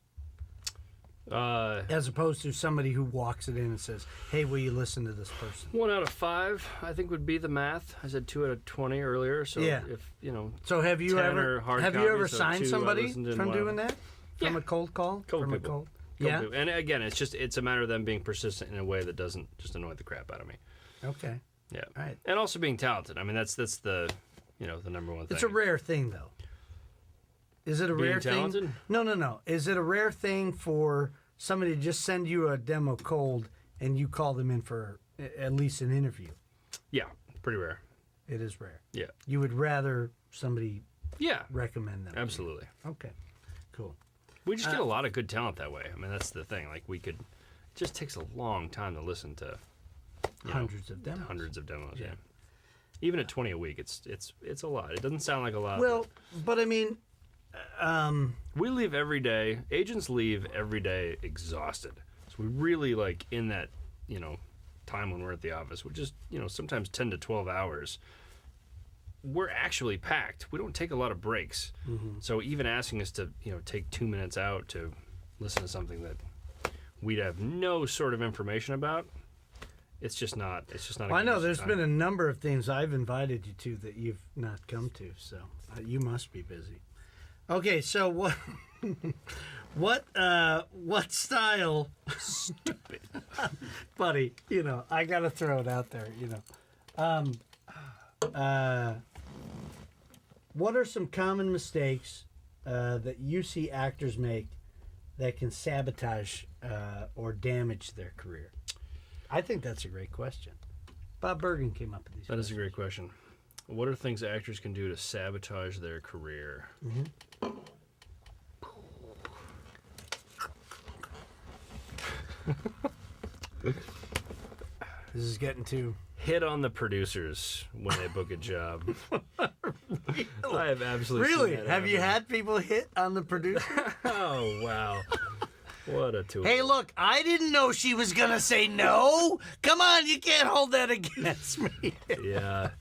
As opposed to somebody who walks it in and says, hey, will you listen to this person? 1 out of 5, I think, would be the math. I said 2 out of 20 earlier. So if you know, So have you 10 ever are hard copies, so signed 2 I somebody listened to from and doing whatever. that? From Yeah. a cold call? Couple From a people. cold? Couple Yeah. people. And again, it's a matter of them being persistent in a way that doesn't just annoy the crap out of me. Okay. Yeah. All right. And also being talented. I mean, that's the the number one thing. It's a rare thing, though. Is it a Being rare talented? thing? No. Is it a rare thing for somebody to just send you a demo cold and you call them in for at least an interview? Yeah, pretty rare. It is rare. Yeah. You would rather somebody Yeah. recommend them. Absolutely. Okay. Cool. We just get a lot of good talent that way. I mean, that's the thing. Like, it just takes a long time to listen to Hundreds of demos. Hundreds of demos. Yeah. Even at 20 a week, it's a lot. It doesn't sound like a lot. Well, but I mean, We leave every day. Agents leave every day exhausted. So we really in that, time when we're at the office, which is, sometimes 10 to 12 hours. We're actually packed. We don't take a lot of breaks. So even asking us to, take 2 minutes out to listen to something that we'd have no sort of information about, it's just not. well, I know there's been a number of things I've invited you to that you've not come to, so you must be busy. Okay, so what style? stupid. Buddy, I gotta throw it out there. What are some common mistakes that you see actors make that can sabotage or damage their career? I think that's a great question. Bob Bergen came up with these. That is a great question. What are things actors can do to sabotage their career? This is getting too. Hit on the producers when they book a job. I have absolutely seen Really? that Have you happen. had people hit on the producer? Oh, wow. What a tool. Hey, look, I didn't know she was going to say no. Come on, you can't hold that against me. Yeah.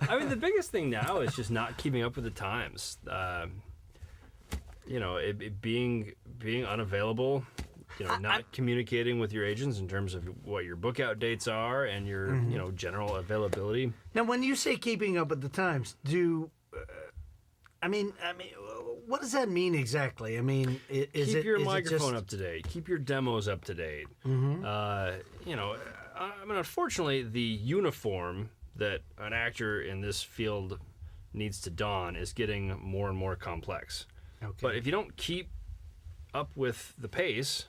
I mean, the biggest thing now is just not keeping up with the times. Being unavailable, not communicating with your agents in terms of what your book out dates are and your, general availability. Now, when you say keeping up with the times, what does that mean exactly? I mean, Keep your microphone up to date. Keep your demos up to date. Unfortunately, the uniform that an actor in this field needs to don is getting more and more complex. Okay. But if you don't keep up with the pace,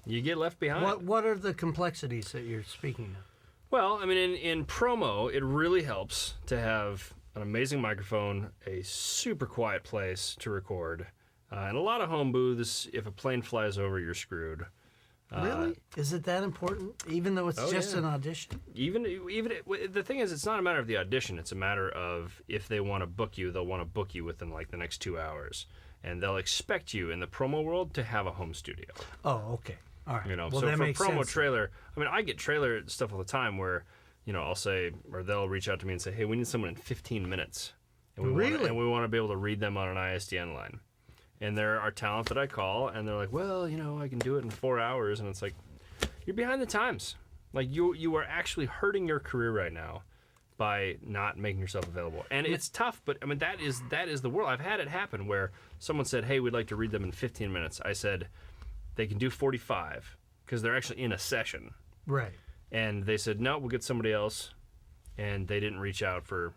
you get left behind. What are the complexities that you're speaking of? Well, I mean, in promo, it really helps to have an amazing microphone, a super quiet place to record, and a lot of home booths. If a plane flies over, you're screwed. Really? Is it that important? Even though it's just an audition? Even the thing is, it's not a matter of the audition. It's a matter of if they want to book you, they'll want to book you within the next 2 hours, and they'll expect you in the promo world to have a home studio. Oh, okay. All right. Well, that so for makes promo sense. trailer, I mean, I get trailer stuff all the time where, I'll say, or they'll reach out to me and say, hey, we need someone in 15 minutes. And we want to be able to read them on an ISDN line. And there are talent that I call, and they're like, well, I can do it in 4 hours. And it's like, you're behind the times. Like, you are actually hurting your career right now by not making yourself available. And it's tough, but I mean that is the world. I've had it happen where someone said, "Hey, we'd like to read them in 15 minutes." I said, "They can do 45 because they're actually in a session." Right. And they said, "No, we'll get somebody else." And they didn't reach out for,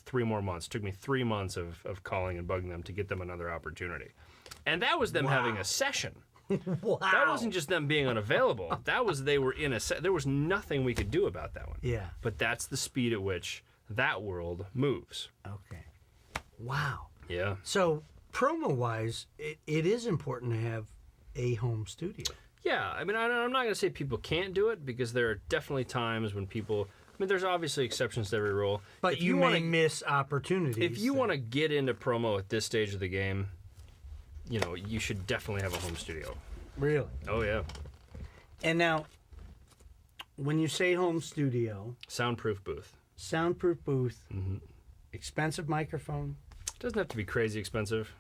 3 more months. It took me 3 months of calling and bugging them to get them another opportunity. And that was them having a session. Wow. That wasn't just them being unavailable. That was they were in a there was nothing we could do about that one. Yeah. But that's the speed at which that world moves. Okay. Wow. Yeah. So promo-wise, it is important to have a home studio. Yeah. I mean, I'm not going to say people can't do it because there are definitely times when people. I mean, there's obviously exceptions to every rule. But if you may wanna, miss opportunities. If you want to get into promo at this stage of the game, you should definitely have a home studio. Really? Oh yeah. And now, when you say home studio, Soundproof booth. soundproof booth, Mm-hmm. expensive microphone. It doesn't have to be crazy expensive.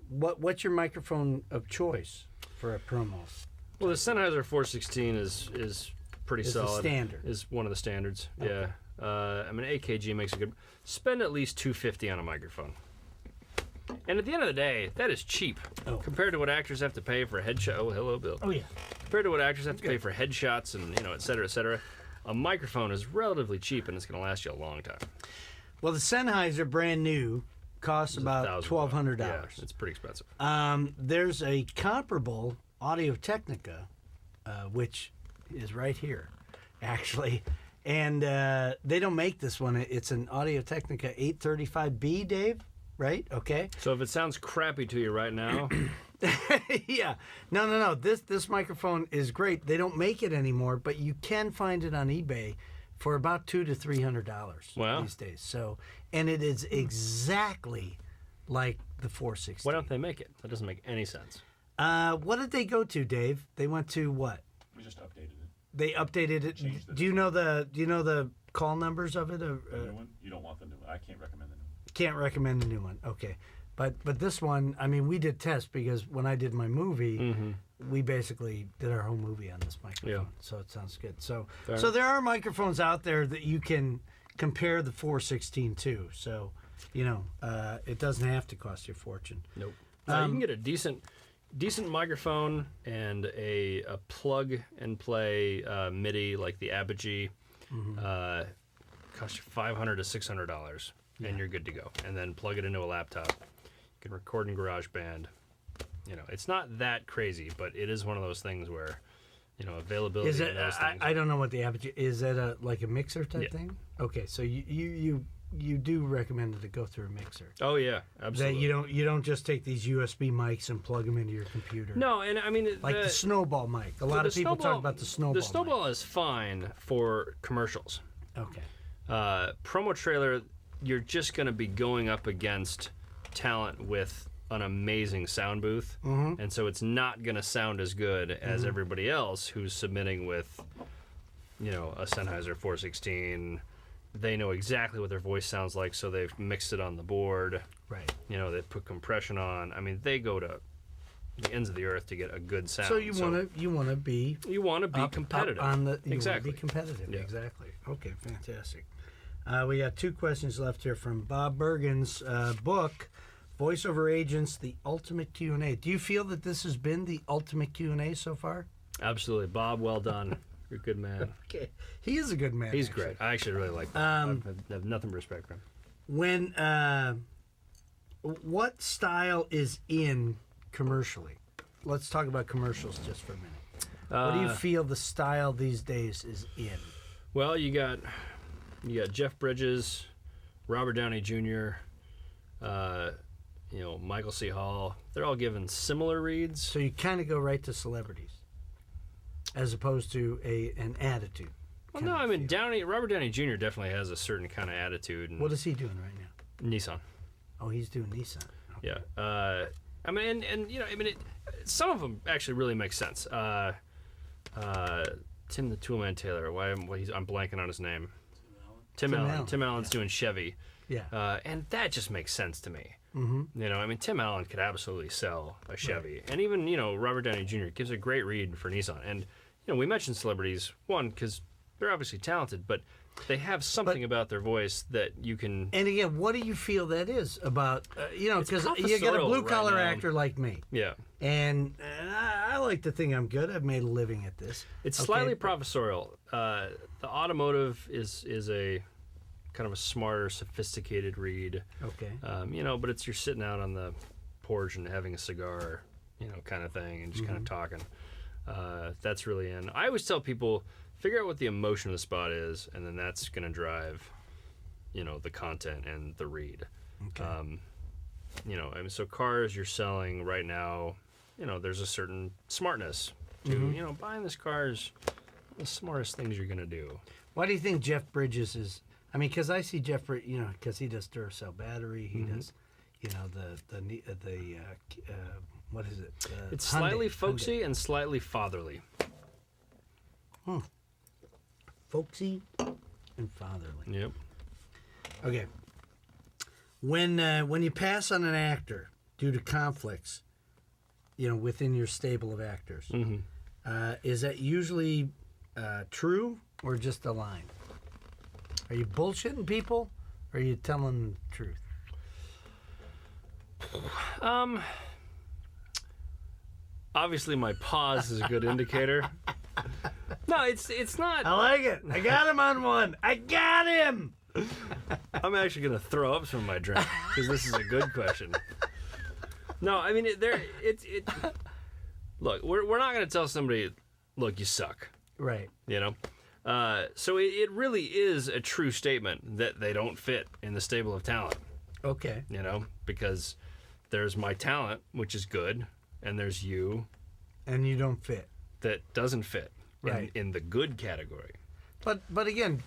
What's your microphone of choice for a promo? Well, the Sennheiser 416 is pretty Is the solid. standard. Is one of the standards. Okay. Yeah. I mean, AKG makes a good. Spend at least $250 on a microphone. And at the end of the day, that is cheap compared to what actors have to pay for a headshot. Oh, hello, Bill. Oh yeah. Compared to what actors have to pay for headshots and et cetera, et cetera, a microphone is relatively cheap and it's going to last you a long time. Well, the Sennheiser brand new costs about $1,200. Yeah, it's pretty expensive. There's a comparable Audio Technica, which is right here, actually. And they don't make this one. It's an Audio Technica 835B, Dave, right? Okay. So if it sounds crappy to you right now, Yeah. No. This microphone is great. They don't make it anymore, but you can find it on eBay for about $200 to $300 Wow. these days. So, and it is exactly like the 460. why don't they make it? That doesn't make any sense. What did they go to, Dave? They went to what? We just updated it. They updated it. Changed it. Do you know the call numbers of it? The new one? You don't want the new one. I can't recommend the new one. Can't recommend the new one. Okay. But this one, I mean, we did test because when I did my movie, we basically did our whole movie on this microphone. Yeah. So it sounds good. So Fair. so there are microphones out there that you can compare the 416 to. So, it doesn't have to cost you a fortune. Nope. You can get a decent microphone and a plug and play MIDI like the Apogee. Cost you $500 to $600, and you're good to go. And then plug it into a laptop. You can record in GarageBand. It's not that crazy, but it is one of those things where, availability Is it? of those things. I don't know what the Apogee is. That like a mixer type thing? Okay, so you do recommend it to go through a mixer. Oh yeah, absolutely. That you don't just take these USB mics and plug them into your computer. No, and I mean Like the snowball mic. A lot of people talk about the snowball. The snowball is fine for commercials. Mic. Okay. Promo trailer, you're just going to be going up against talent with an amazing sound booth, and so it's not going to sound as good as everybody else who's submitting with, a Sennheiser 416. They know exactly what their voice sounds like, so they've mixed it on the board. Right. They put compression on. I mean, they go to the ends of the earth to get a good sound. So you want to be competitive. on the exactly. Be competitive. Yeah. Exactly. Okay. Fantastic. We got 2 questions left here from Bob Bergen's book, Voiceover Agents: The Ultimate Q&A. Do you feel that this has been the ultimate Q&A so far? Absolutely, Bob. Well done. You're a good man. Okay. He is a good man. He's actually. great. I actually really like him. I have nothing but respect for him. When what style is in commercially? Let's talk about commercials just for a minute. What do you feel the style these days is in? Well, you got Jeff Bridges, Robert Downey Jr., Michael C. Hall. They're all given similar reads. So you kind of go right to celebrities, as opposed to an attitude. Well, no, I mean Robert Downey Jr. definitely has a certain kind of attitude. And What is he doing right now? Nissan. Oh, he's doing Nissan. Okay. Yeah. I mean, some of them actually really make sense. Tim the Toolman Taylor. I'm blanking on his name. Tim Allen. Tim Allen's doing Chevy. Yeah. And that just makes sense to me. Mm-hmm. Tim Allen could absolutely sell a Chevy. Right. And even, Robert Downey Jr. gives a great read for Nissan. And, we mentioned celebrities, one, because they're obviously talented, but they have something about their voice that you can. And again, what do you feel that is about? Because you got a blue collar actor like me. Yeah. And I like to think I'm good. I've made a living at this. It's slightly professorial. The automotive is a kind of a smarter, sophisticated read. Okay. But it's you're sitting out on the porch and having a cigar, kind of thing, and just kind of talking. That's really in. I always tell people, figure out what the emotion of the spot is, and then that's going to drive, the content and the read. Okay. So cars you're selling right now, there's a certain smartness to, buying this car is the smartest things you're going to do. Why do you think Jeff Bridges is? I mean, because I see Jeff, because he does Duracell battery, he does, what is it? It's slightly folksy and slightly fatherly. Folksy and fatherly. Yep. Okay. When you pass on an actor due to conflicts, within your stable of actors, is that usually true or just a line? Are you bullshitting people, or are you telling the truth? Obviously, my pause is a good indicator. No, it's not. I like it. I got him on one. I got him. I'm actually gonna throw up some of my drink because this is a good question. No, I mean Look, we're not gonna tell somebody, look, you suck. Right. So it really is a true statement that they don't fit in the stable of talent. Okay. Because there's my talent, which is good, and there's you. And you don't fit. That doesn't fit right. in the good category. But again,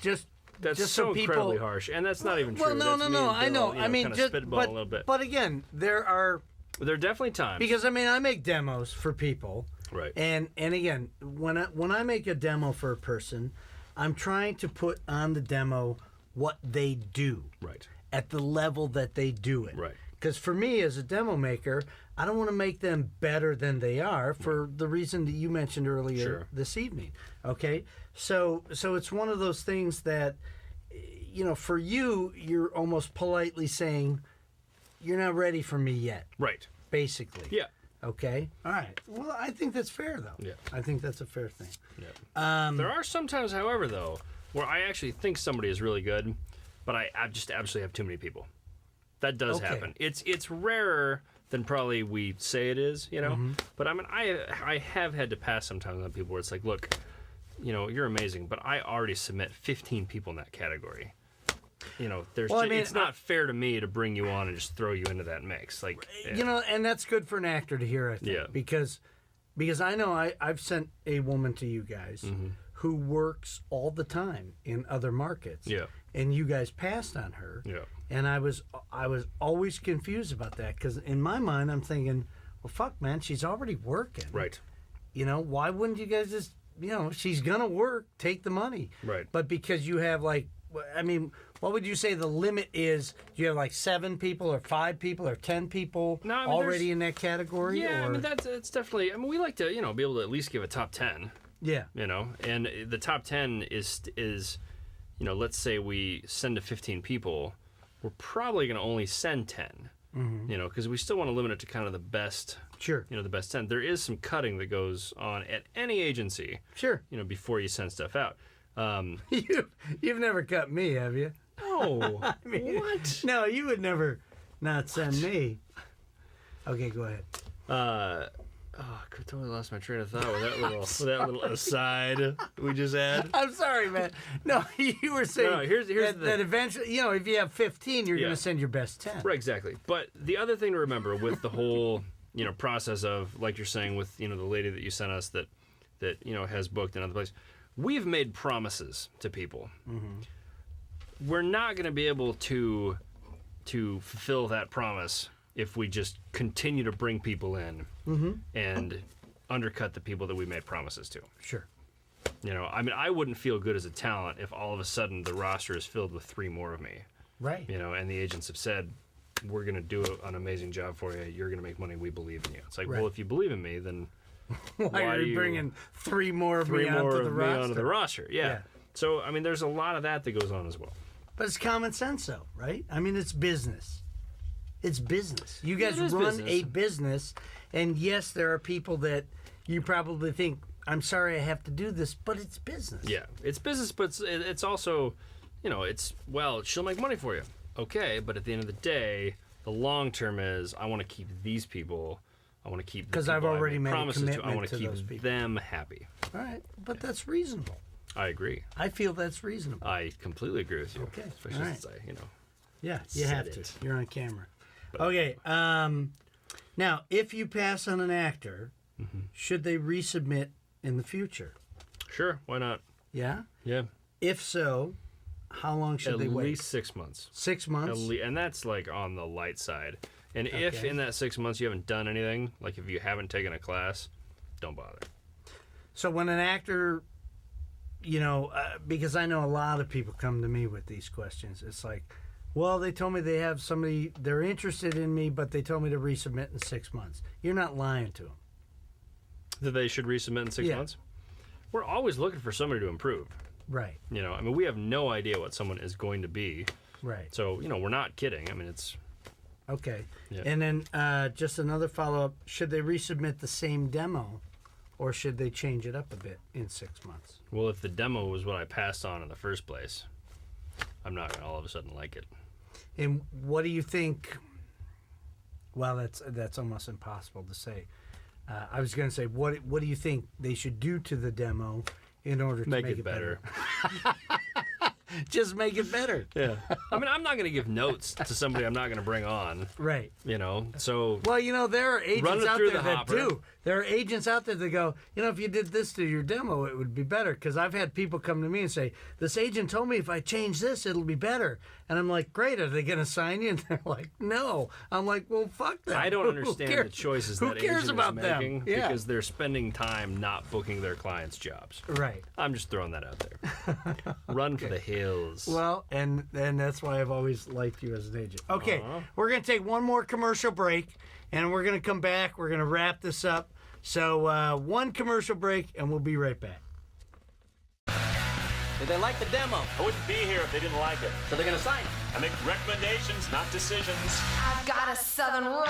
that's just so people, incredibly harsh, and that's not even true. Well, no, I know. I mean, just spitball a little bit. But again, there are definitely times because I make demos for people, right? And again, when I make a demo for a person, I'm trying to put on the demo what they do, right, at the level that they do it, right. Because for me as a demo maker, I don't want to make them better than they are for the reason that you mentioned earlier this evening. Okay, so it's one of those things that, for you, you're almost politely saying, you're not ready for me yet. Right. Basically. Yeah. Okay. All right. Well, I think that's fair, though. Yeah. I think that's a fair thing. Yeah. There are some times, however, though, where I actually think somebody is really good, but I just absolutely have too many people. That does happen. It's rarer than probably we say it is, But I mean, I have had to pass sometimes on people where it's like, look, you're amazing, but I already submit 15 people in that category. It's not fair to me to bring you on and just throw you into that mix. Like, and that's good for an actor to hear, I think. Yeah. Because I know I've sent a woman to you guys who works all the time in other markets. Yeah. And you guys passed on her. Yeah. And I was always confused about that because in my mind I'm thinking, well, fuck, man, she's already working. Right. Why wouldn't you guys just, she's gonna work, take the money. Right. But because you have what would you say the limit is? Do you have 7 people or 5 people or 10 people already in that category? Yeah, or? it's definitely. We like to be able to at least give a top 10. Yeah. And the top 10 is let's say we send to 15 people, we're probably going to only send 10. Because we still want to limit it to kind of the best. Sure. The best 10. There is some cutting that goes on at any agency. Sure. Before you send stuff out. You've never cut me, have you? No. What? No, you would never not send me. Okay, go ahead. I totally lost my train of thought with that little aside we just had. I'm sorry, man. No, you were saying here's that eventually, if you have 15, you're going to send your best 10. Right, exactly. But the other thing to remember with the whole, process of, like you're saying with, the lady that you sent us that has booked another place, we've made promises to people. We're not going to be able to fulfill that promise if we just continue to bring people in and undercut the people that we made promises to. Sure. I wouldn't feel good as a talent if all of a sudden the roster is filled with 3 more of me. Right. And the agents have said, we're going to do an amazing job for you. You're going to make money. We believe in you. It's like, well, if you believe in me, then why are you bringing 3 more of me onto the roster? Yeah. So, I mean, there's a lot of that goes on as well. But it's common sense, though, right? I mean, it's business. It's business. You guys is run business. a business, and yes, there are people that you probably think, I'm sorry I have to do this, but it's business. Yeah, it's business, but it's also, she'll make money for you. Okay, but at the end of the day, the long term is I want to keep these people. I want to keep because I've already made a commitment I want to to keep those people. them happy. All right, but that's reasonable. I agree. I feel that's reasonable. I completely agree with you. Okay, Especially all right. since Yeah, you said have it. to. You're on camera. Okay. Now, if you pass on an actor, should they resubmit in the future? Sure, why not? Yeah. Yeah. If so, how long should they wait? At least 6 months. 6 months. And that's like on the light side. And if Okay. in that 6 months you haven't done anything, like if you haven't taken a class, don't bother. So when an actor, because I know a lot of people come to me with these questions, it's like, well, they told me they have somebody, they're interested in me, but they told me to resubmit in 6 months. You're not lying to them. That they should resubmit in 6 Yeah. months? We're always looking for somebody to improve. Right. I mean, we have no idea what someone is going to be. Right. So, we're not kidding. I mean, it's... Okay. Yeah. And then just another follow-up. Should they resubmit the same demo, or should they change it up a bit in 6 months? Well, if the demo was what I passed on in the first place, I'm not going to all of a sudden like it. And what do you think? Well, that's almost impossible to say. I was going to say, what do you think they should do to the demo in order to make it better? Just make it better. Yeah. I mean, I'm not going to give notes to somebody I'm not going to bring on. Right. So... Well, there are agents Run it out through there the that hopper. do. There are agents out there that go, if you did this to your demo, it would be better. Because I've had people come to me and say, this agent told me if I change this, it'll be better. And I'm like, great, are they going to sign you? And they're like, no. I'm like, well, fuck them. I don't Who understand cares? the choices Who that cares agent about is them? making Yeah. because they're spending time not booking their clients' jobs. Right. I'm just throwing that out there. Run for the hills. Well, and that's why I've always liked you as an agent. Okay, Uh-huh. we're going to take one more commercial break, and we're going to come back. We're going to wrap this up. So one commercial break, and we'll be right back. Did they like the demo? I wouldn't be here if they didn't like it. So they're gonna sign it. I make recommendations, not decisions. I've got a southern roll,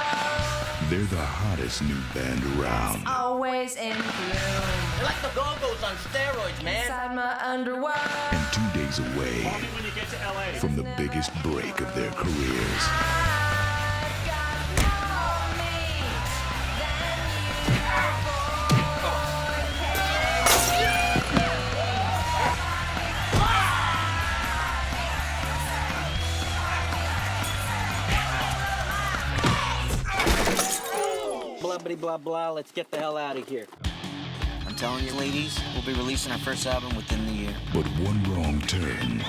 They're the hottest new band around. always in view. They're like the Go-Go's on steroids, man. Inside my underwear, And 2 days away Only when you get to LA. from the biggest break of their careers. I've got more meat than you Blah, blah, blah, let's get the hell out of here. I'm telling you, ladies, we'll be releasing our first album within the year. But one wrong turn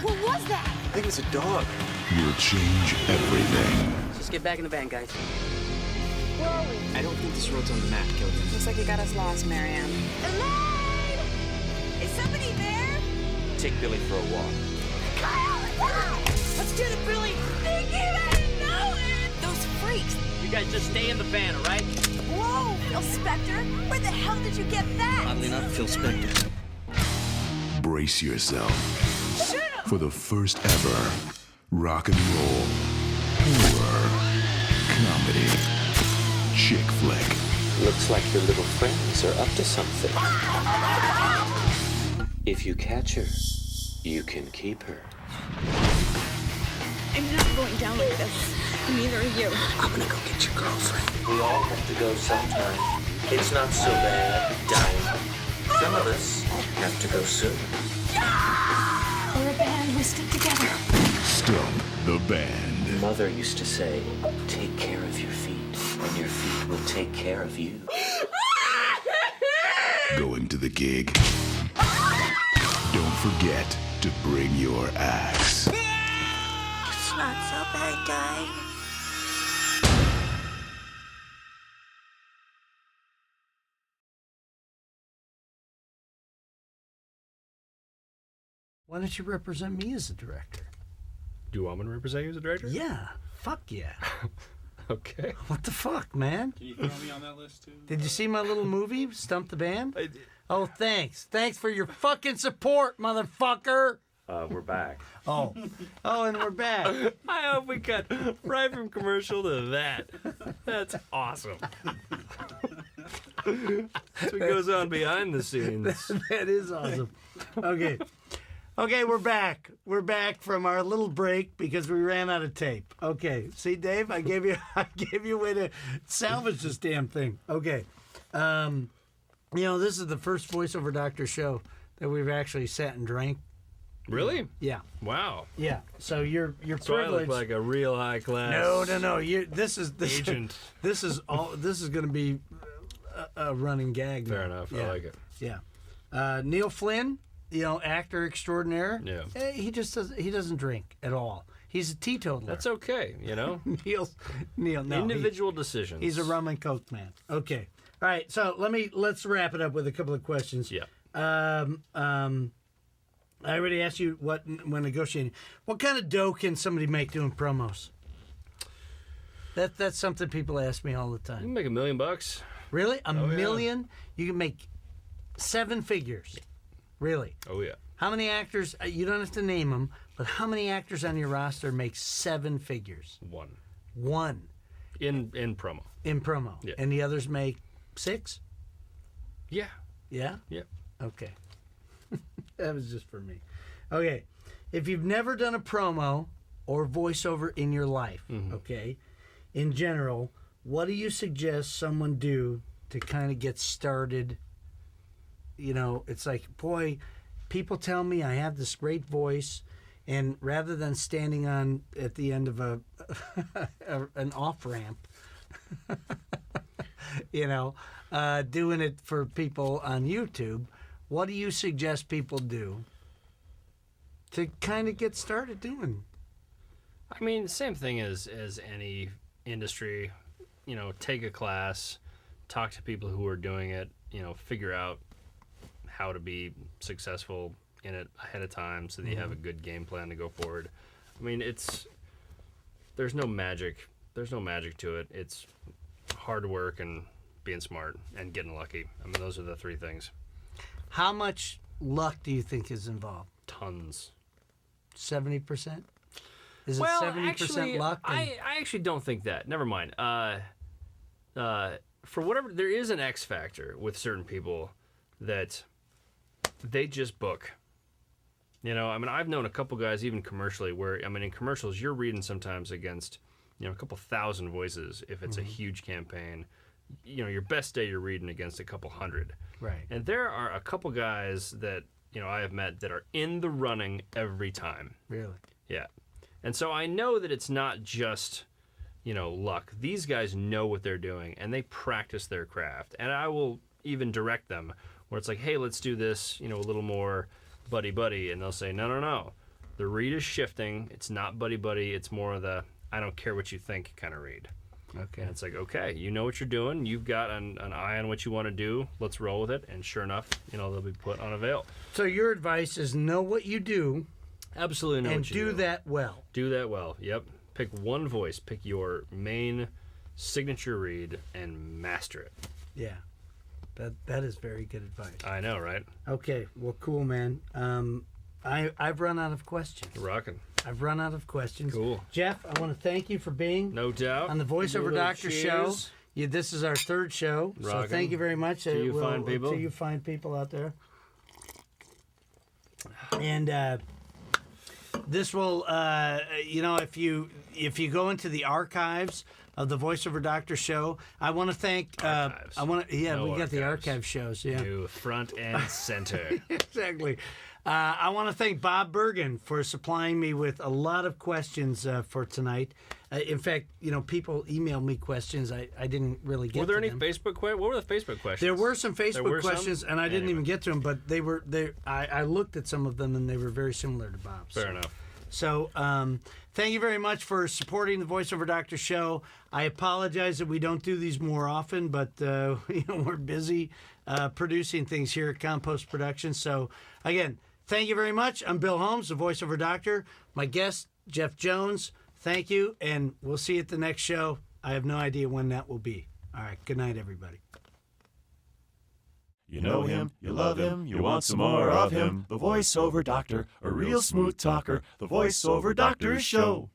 What was that? I think it was a dog. will change everything. Just get back in the van, guys. Where are we? I don't think this road's on the map, Gildan. Looks like you got us lost, Marianne. Elaine! Is somebody there? Take Billy for a walk. Kyle! Let's get it, Billy! Thank you, I didn't know it! Those freaks! You guys just stay in the van, all right? Whoa, Phil Spector! Where the hell did you get that? Oddly enough, Phil Spector. Brace yourself Shoot 'em! for the first ever rock and roll horror comedy chick flick. Looks like your little friends are up to something. If you catch her, you can keep her. I'm not going down like this. Neither are you. I'm gonna go get your girlfriend. We all have to go sometime. It's not so bad dying. Some of us have to go soon. We're a band. We stick together. Stump the Band. Mother used to say, take care of your feet, and your feet will take care of you. Going to the gig? Don't forget to bring your axe. It's not so bad dying. Why don't you represent me as a director? Do you want me to represent you as a director? Yeah. Fuck yeah. Okay. What the fuck, man? Can you throw me on that list too? Did you see my little movie, Stump the Band? Oh, thanks. Thanks for your fucking support, motherfucker. We're back. Oh, and we're back. I hope we cut right from commercial to that. That's awesome. That's what goes on behind the scenes. That is awesome. Okay. Okay, we're back. We're back from our little break because we ran out of tape. Okay. See, Dave, I gave you a way to salvage this damn thing. Okay. This is the first Voiceover Doctor show that we've actually sat and drank. Really? Yeah. Wow. Yeah. So you're So I privileged. look like a real high class. No. This is agent. This is going to be a running gag. Fair now. enough. Yeah. I like it. Yeah. Neil Flynn, actor extraordinaire. Yeah. He doesn't drink at all. He's a teetotaler. That's okay. Neil. No, Individual decisions. He's a rum and coke man. Okay. All right. So let's wrap it up with a couple of questions. Yeah. I already asked you when negotiating. What kind of dough can somebody make doing promos? That's something people ask me all the You time. can make $1 million. Really? A yeah. million? You can make 7 figures. Really? Oh yeah. How many actors? You don't have to name them, but how many actors on your roster make 7 figures? One. In promo. In promo. Yeah. And the others make 6? Yeah. Yeah? Yep. Okay. That was just for me. Okay. If you've never done a promo or voiceover in your life, okay, in general, what do you suggest someone do to kind of get started? It's like, boy, people tell me I have this great voice, and rather than standing at the end of an off ramp, doing it for people on YouTube, what do you suggest people do to kind of get started doing? I mean, same thing as any industry. Take a class, talk to people who are doing it. Figure out how to be successful in it ahead of time so that you have a good game plan to go forward. I mean, there's no magic. There's no magic to it. It's hard work and being smart and getting lucky. I mean, those are the 3 things. How much luck do you think is involved? Tons. 70%? Is it Well, 70% actually, luck? I actually don't think that. Never mind. For whatever, there is an X factor with certain people that they just book. I've known a couple guys, even commercially, where, in commercials, you're reading sometimes against, a couple thousand voices if it's a huge campaign. Your best day you're reading against a couple hundred. Right. And there are a couple guys that, I have met that are in the running every time. Really? Yeah. And so I know that it's not just, luck. These guys know what they're doing, and they practice their craft. And I will even direct them where it's like, hey, let's do this, a little more buddy-buddy. And they'll say, no. The read is shifting. It's not buddy-buddy. It's more of the I don't care what you think kind of read. Okay. And it's like, okay, you know what you're doing. You've got an eye on what you want to do. Let's roll with it. And sure enough, they'll be put on a veil. So your advice is know what you do. Absolutely know what you do. And do that well. Do that well, yep. Pick one voice. Pick your main signature read and master it. Yeah. That is very good advice. I know, right? Okay. Well, cool, man. I've run out of questions. You're rocking. I've run out of questions. Cool. Jeff, I want to thank you for being No doubt. on the Voiceover Doctor show. Cheers. This is our 3rd show, so Rockin'. thank you very much. To you fine people. To you fine people out there. And this will, if you go into the archives of the Voiceover Doctor show, I want to thank. Archives. We got the archives. archive shows. Yeah, New front and center. exactly. I want to thank Bob Bergen for supplying me with a lot of questions for tonight. In fact, people emailed me questions. I didn't really get to them. Were there any Facebook questions? What were the Facebook questions? There were some Facebook were some? questions, and I didn't even get to them, but they were there. I looked at some of them, and they were very similar to Bob's. Fair enough. So thank you very much for supporting the Voiceover Doctor show. I apologize that we don't do these more often, but we're busy producing things here at Compost Productions. So again, thank you very much. I'm Bill Holmes, the Voiceover Doctor. My guest, Jeff Jones. Thank you, and we'll see you at the next show. I have no idea when that will be. All right, good night, everybody. You know him, you love him, you want some more of him. The voiceover doctor, a real smooth talker. The voiceover doctor show.